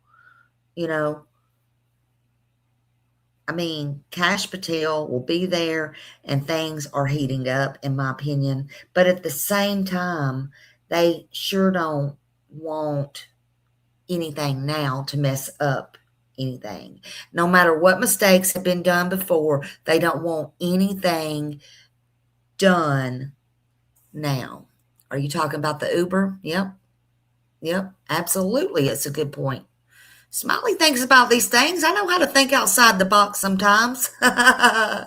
Cash Patel will be there and things are heating up, in my opinion. But at the same time, they sure don't want anything now to mess up anything. No matter what mistakes have been done before, they don't want anything done now. Are you talking about the Uber? Yep, absolutely. It's a good point. Smiley thinks about these things. I know how to think outside the box sometimes. I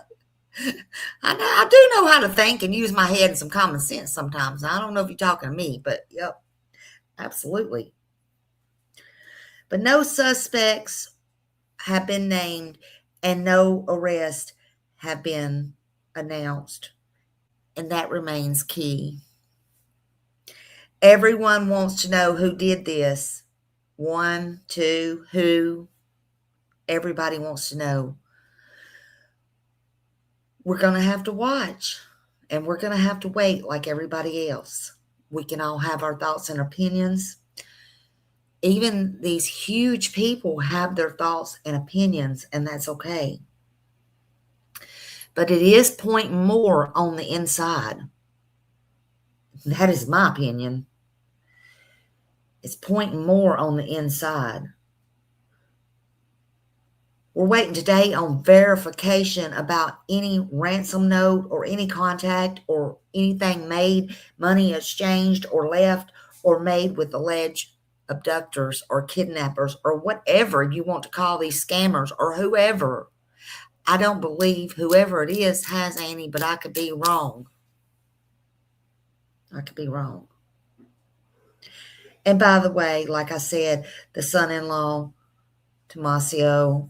do know how to think and use my head and some common sense sometimes. I don't know if you're talking to me, but yep, absolutely. But no suspects have been named and no arrests have been announced. And that remains key. Everyone wants to know who did this. 1, 2, who? Everybody wants to know. We're going to have to watch, and we're going to have to wait like everybody else. We can all have our thoughts and opinions. Even these huge people have their thoughts and opinions, and that's okay. But it is pointing more on the inside. That is my opinion. It's pointing more on the inside. We're waiting today on verification about any ransom note or any contact or anything made, money exchanged or left or made with alleged abductors or kidnappers or whatever you want to call these scammers or whoever. I don't believe whoever it is has any, but I could be wrong. I could be wrong. And by the way, like I said, the son-in-law, Tomasio,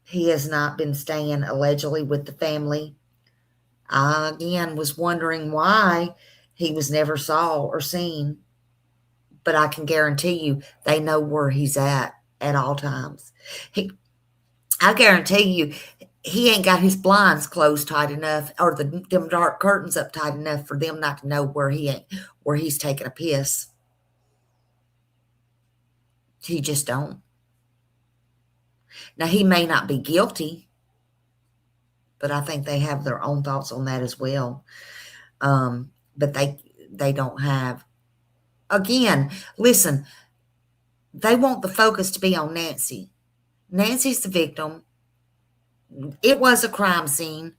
he has not been staying allegedly with the family. I, again, was wondering why he was never saw or seen. But I can guarantee you they know where he's at all times. I guarantee you he ain't got his blinds closed tight enough or them dark curtains up tight enough for them not to know where he's taking a piss. He just don't. Now, he may not be guilty, but I think they have their own thoughts on that as well. But they don't have. Again, listen, they want the focus to be on Nancy. Nancy's the victim. It was a crime scene,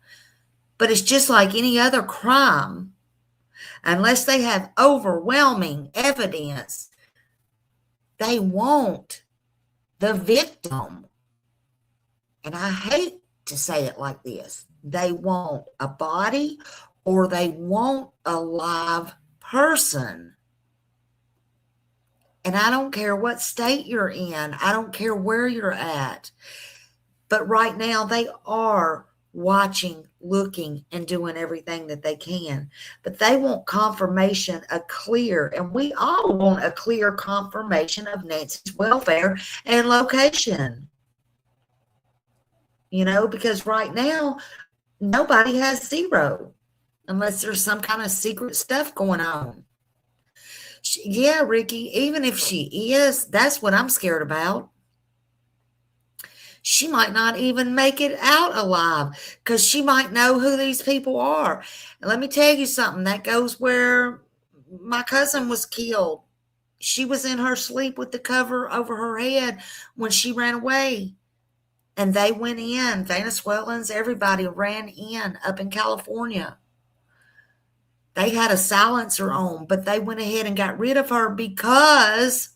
but it's just like any other crime. Unless they have overwhelming evidence, they want the victim. And I hate to say it like this. They want a body or they want a live person. And I don't care what state you're in. I don't care where you're at. But right now they are watching, looking, and doing everything that they can. But they want confirmation, and we all want a clear confirmation of Nancy's welfare and location. You know, because right now, nobody has zero unless there's some kind of secret stuff going on. Yeah, Ricky, even if she is, that's what I'm scared about. She might not even make it out alive because she might know who these people are. And let me tell you something, that goes where my cousin was killed. She was in her sleep with the cover over her head when she ran away. And they went in, Venezuelans, everybody ran in up in California. They had a silencer on, but they went ahead and got rid of her because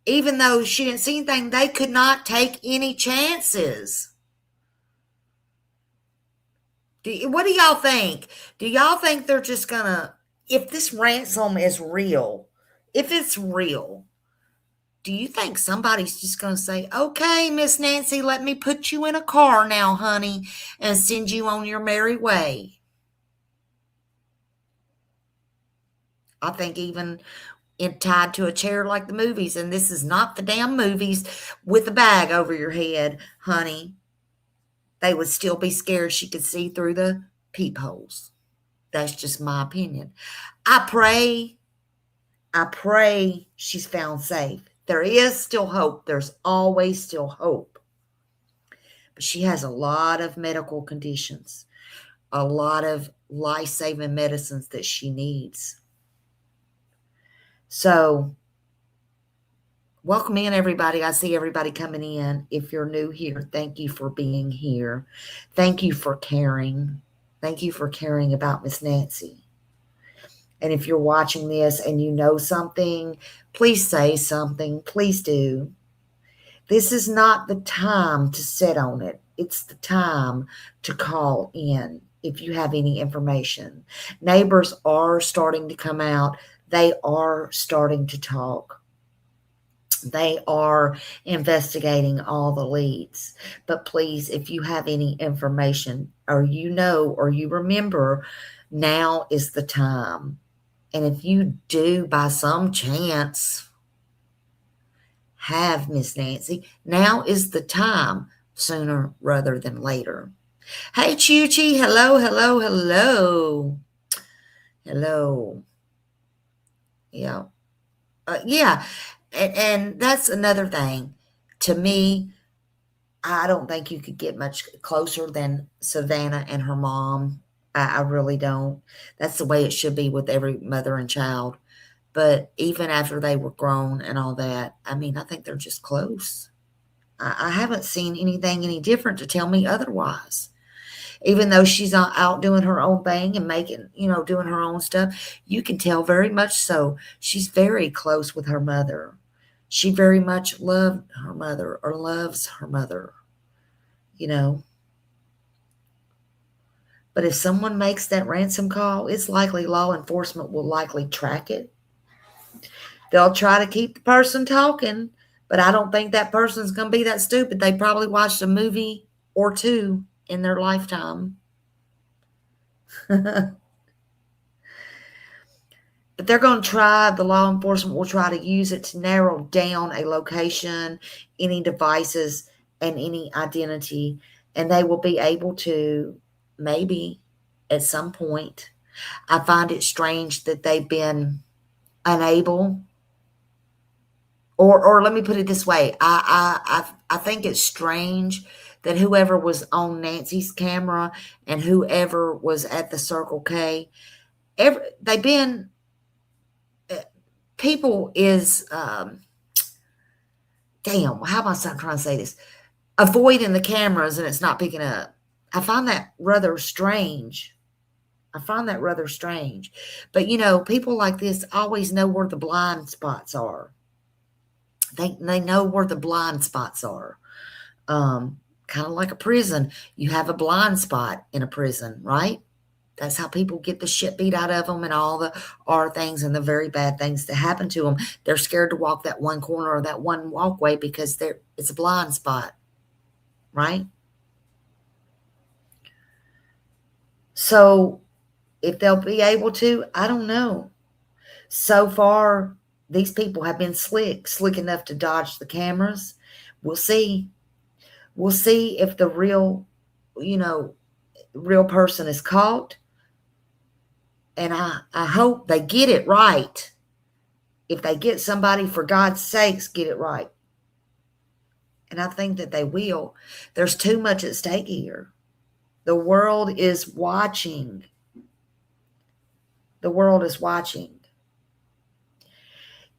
even though she didn't see anything, they could not take any chances. What do y'all think? Do y'all think they're just going to, if this ransom is real, if it's real, do you think somebody's just going to say, okay, Miss Nancy, let me put you in a car now, honey, and send you on your merry way? I think even tied to a chair like the movies, and this is not the damn movies with a bag over your head, honey, they would still be scared she could see through the peepholes. That's just my opinion. I pray she's found safe. There is still hope. There's always still hope. But she has a lot of medical conditions, a lot of life-saving medicines that she needs. So, welcome in, everybody. I see everybody coming in. If you're new here, thank you for being here. Thank you for caring. Thank you for caring about Miss Nancy. And if you're watching this and you know something, please say something. Please do. This is not the time to sit on it. It's the time to call in if you have any information. Neighbors are starting to come out. They are starting to talk. They are investigating all the leads. But please, if you have any information or you know or you remember, now is the time. And if you do by some chance have Miss Nancy, now is the time, sooner rather than later. Hey, Chuchi. Hello, hello, hello. Hello. Yeah. Yeah. And that's another thing. To me, I don't think you could get much closer than Savannah and her mom. I really don't. That's the way it should be with every mother and child. But even after they were grown and all that, I mean, I think they're just close. I haven't seen anything any different to tell me otherwise. Even though she's out doing her own thing and making, doing her own stuff, you can tell very much so. She's very close with her mother. She very much loved her mother or loves her mother, But if someone makes that ransom call, it's likely law enforcement will likely track it. They'll try to keep the person talking, but I don't think that person's going to be that stupid. They probably watched a movie or two in their lifetime. But they're going to try, the law enforcement will try to use it to narrow down a location, any devices, and any identity. And they will be able to, maybe at some point. I find it strange that they've been unable, or let me put it this way. I think it's strange that whoever was on Nancy's camera and whoever was at the Circle K, they've been, people is, damn, how am I trying to say this? Avoiding the cameras and it's not picking up. I find that rather strange. But, people like this always know where the blind spots are. They know where the blind spots are. Kind of like a prison. You have a blind spot in a prison, right? That's how people get the shit beat out of them and all the things and the very bad things that happen to them. They're scared to walk that one corner or that one walkway because it's a blind spot, right? So if they'll be able to, I don't know. So far, these people have been slick enough to dodge the cameras. We'll see. We'll see if the real person is caught. And I hope they get it right. If they get somebody, for God's sakes, get it right. And I think that they will. There's too much at stake here. The world is watching. The world is watching.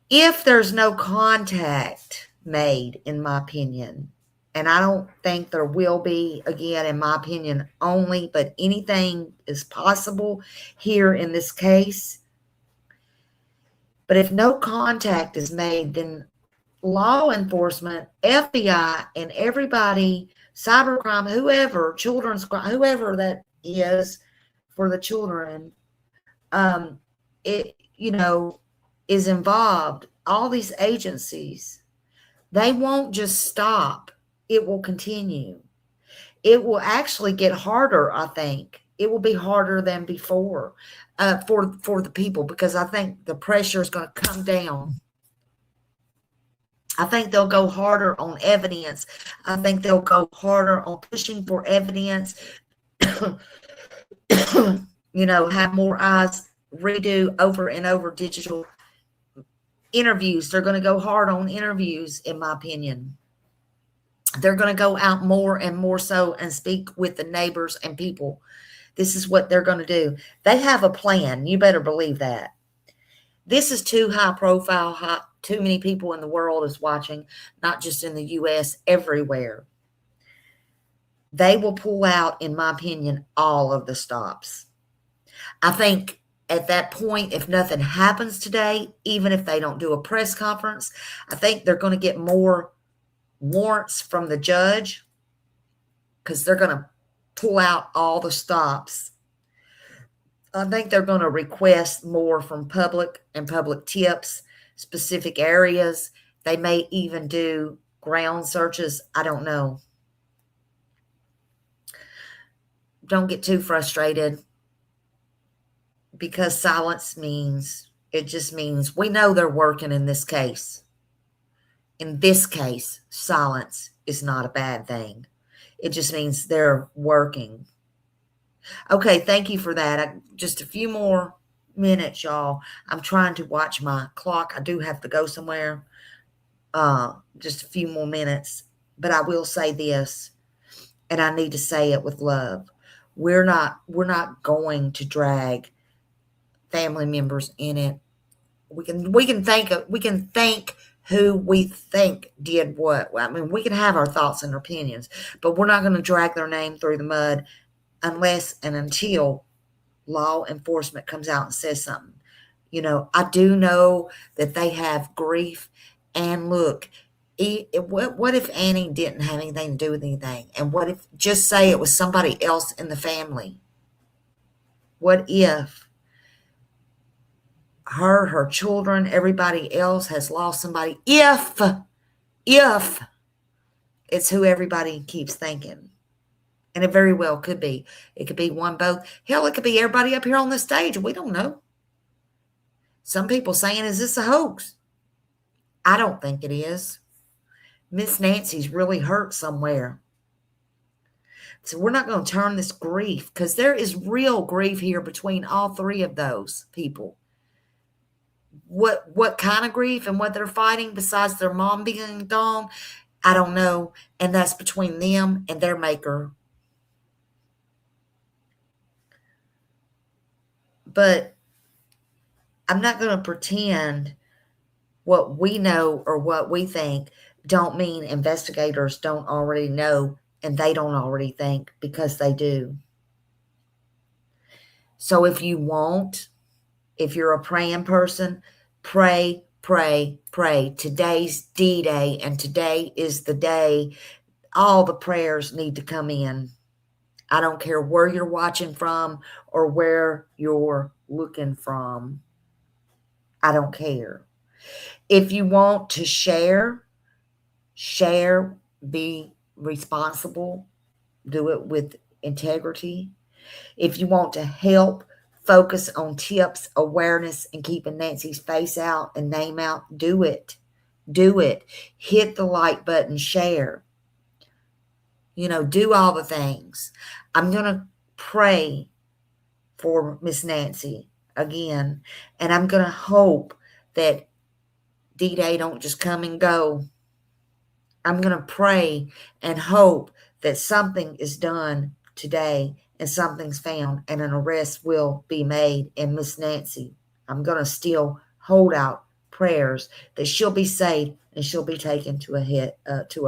If there's no contact made, in my opinion, and I don't think there will be, again, in my opinion only, but anything is possible here in this case. But if no contact is made, then law enforcement, FBI, and everybody, cybercrime, whoever, children's crime, whoever that is for the children, is involved. All these agencies, they won't just stop. It will continue. It will actually get harder, I think. It will be harder than before for the people, because I think the pressure is going to come down. I think they'll go harder on evidence. I think they'll go harder on pushing for evidence. Have more eyes, redo over and over digital interviews. They're going to go hard on interviews, in my opinion. They're going to go out more and more so and speak with the neighbors and people. This is what they're going to do. They have a plan. You better believe that. This is too high profile. Too many people in the world is watching, not just in the U.S., everywhere. They will pull out, in my opinion, all of the stops. I think at that point, if nothing happens today, even if they don't do a press conference, I think they're going to get more warrants from the judge, because they're going to pull out all the stops. I think they're going to request more from public and public tips, specific areas. They may even do ground searches. I don't know. Don't get too frustrated, because silence means, it just means we know they're working in this case. In this case, silence is not a bad thing. It just means they're working. Okay, thank you for that. Just a few more minutes, y'all. I'm trying to watch my clock. I do have to go somewhere. Just a few more minutes. But I will say this, and I need to say it with love. We're not going to drag family members in it. We can thank who we think did what. I mean, we can have our thoughts and opinions, but we're not going to drag their name through the mud unless and until law enforcement comes out and says something. I do know that they have grief. And look, what if Annie didn't have anything to do with anything? And what if, just say it was somebody else in the family? What if her children, everybody else has lost somebody? If it's who everybody keeps thinking. And it very well could be. It could be one, both. Hell, it could be everybody up here on the stage. We don't know. Some people saying, is this a hoax? I don't think it is. Miss Nancy's really hurt somewhere. So we're not going to turn this grief, because there is real grief here between all three of those people. What kind of grief and what they're fighting besides their mom being gone, I don't know. And that's between them and their maker. But I'm not going to pretend what we know or what we think don't mean investigators don't already know and they don't already think, because they do. So if you're a praying person, pray, pray, pray. Today's D-Day, and today is the day all the prayers need to come in. I don't care where you're watching from or where you're looking from. I don't care. If you want to share, be responsible, do it with integrity. If you want to help, focus on tips, awareness, and keeping Nancy's face out and name out, do it. Do it. Hit the like button, share. Do all the things. I'm going to pray for Miss Nancy again, and I'm going to hope that D-Day don't just come and go. I'm going to pray and hope that something is done today and something's found and an arrest will be made in Miss Nancy. I'm going to still hold out prayers that she'll be saved and she'll be taken to a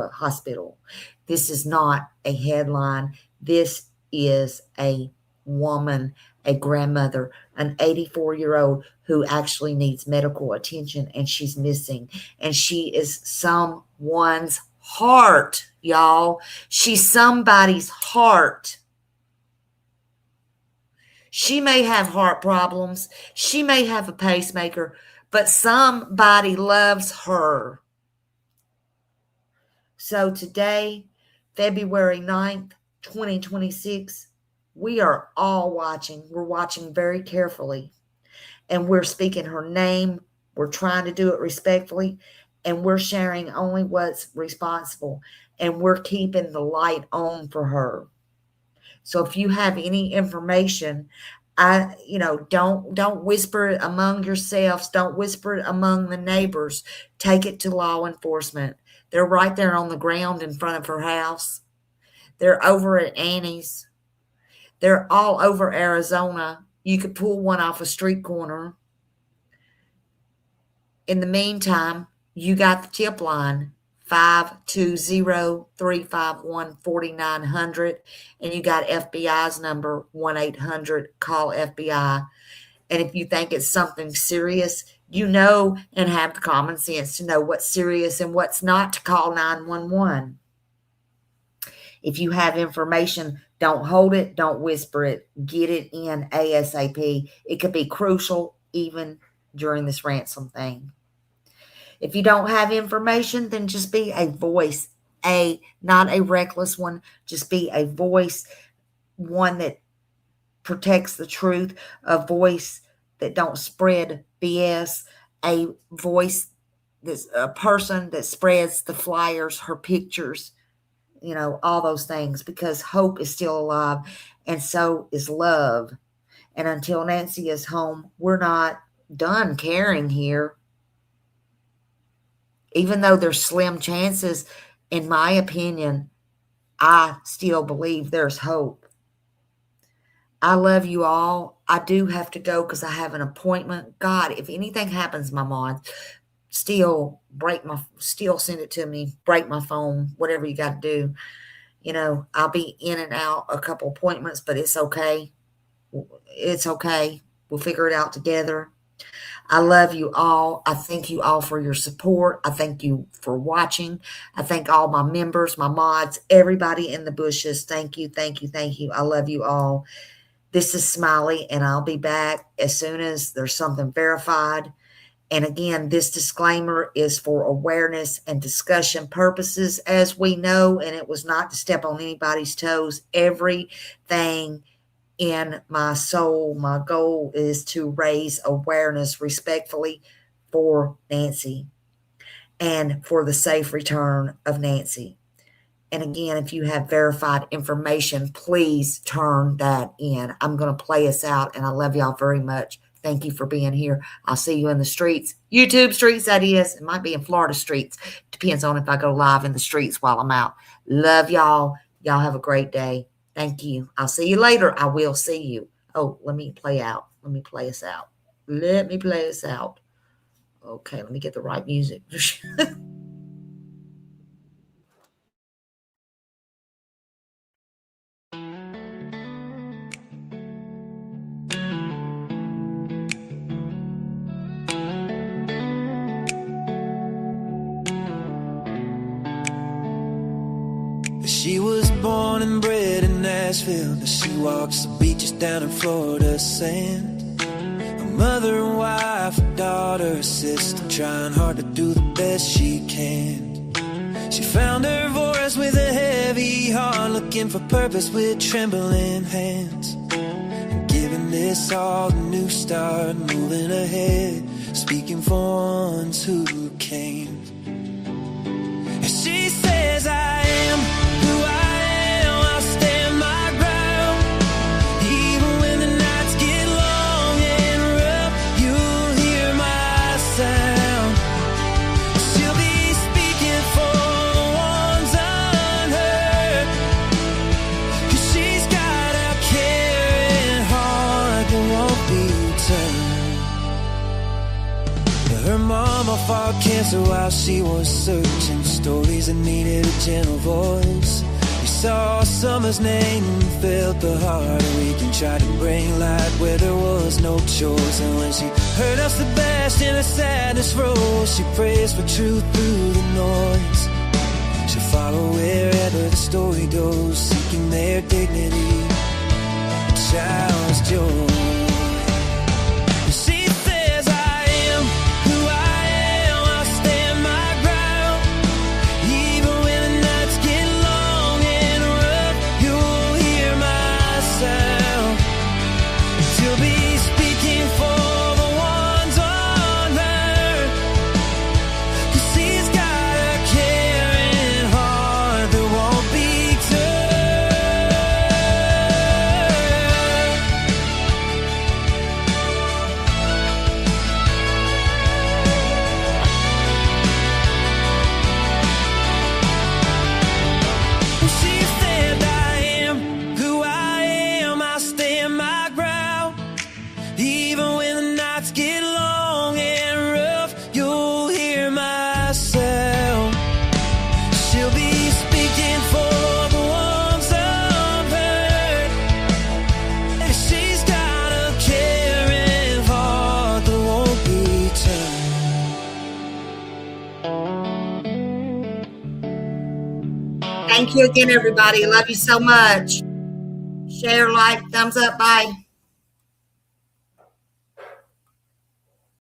hospital. This is not a headline. This is a woman, a grandmother, an 84-year-old who actually needs medical attention, and she's missing. And she is someone's heart, y'all. She's somebody's heart. She may have heart problems. She may have a pacemaker, but somebody loves her. So today, February 9th, 2026, we are all watching. We're watching very carefully, and we're speaking her name. We're trying to do it respectfully, and we're sharing only what's responsible, and we're keeping the light on for her. So if you have any information, don't whisper it among yourselves. Don't whisper it among the neighbors. Take it to law enforcement. They're right there on the ground in front of her house. They're over at Annie's. They're all over Arizona. You could pull one off a street corner. In the meantime, you got the tip line, 520-351-4900, and you got FBI's number, 1-800-CALL-FBI. And if you think it's something serious, and have the common sense to know what's serious and what's not, to call 911. If you have information, don't hold it, don't whisper it. Get it in ASAP. It could be crucial even during this ransom thing. If you don't have information, then just be a voice, not a reckless one, just be a voice, one that protects the truth, a voice that don't spread BS, a voice that's a person that spreads the flyers, her pictures, all those things, because hope is still alive, and so is love. And until Nancy is home, we're not done caring here. Even though there's slim chances, in my opinion, I still believe there's hope. I love you all. I do have to go because I have an appointment. God, if anything happens, my mom, still send it to me, break my phone, whatever you got to do. You know, I'll be in and out a couple appointments, but it's okay. It's okay. We'll figure it out together. I love you all. I thank you all for your support. I thank you for watching. I thank all my members, my mods, everybody in the bushes. Thank you, thank you, thank you. I love you all. This is Smiley, and I'll be back as soon as there's something verified. And again, this disclaimer is for awareness and discussion purposes, as we know, and it was not to step on anybody's toes. Everything in my soul, my goal is to raise awareness respectfully for Nancy and for the safe return of Nancy. And again, if you have verified information, please turn that in. I'm going to play us out, and I love y'all very much. Thank you for being here. I'll see you in the streets. YouTube streets, that is. It might be in Florida streets. Depends on if I go live in the streets while I'm out. Love y'all. Y'all have a great day. Thank you. I'll see you later. I will see you. Oh, let me play out. Let me play us out. Let me play us out. Okay, let me get the right music. She was born and bred in Nashville, but she walks the beaches down in Florida sand. A mother and wife, a daughter, a sister, trying hard to do the best she can. She found her voice with a heavy heart, looking for purpose with trembling hands. And giving this all a new start, moving ahead, speaking for ones who came. And she says, I am who I am, I'll stand my ground. Even when the nights get long and rough, you'll hear my sound. She'll be speaking for the ones unheard, 'cause she's got a caring heart that won't be turned. Her mama fought cancer while she was searching, stories that needed a gentle voice. We saw summer's name and felt the heart ache and tried to bring light where there was no choice. And when she heard us the best in her sadness rose, she prays for truth through the noise. She'll follow wherever the story goes, seeking their dignity, a child's joy. She says, I am who I am, I'll stand my ground. Even when the nights get long and rough, you'll hear my sound. She'll be speaking for the ones unheard, 'cause she's got a caring heart that won't be She said, I am who I am, I'll stand my ground. Even when the nights get long and rough, you'll hear my sound. She'll be speaking for the ones unheard. She's got a caring heart that won't be turned. Thank you again, everybody. Love you so much. Share, like, thumbs up, bye.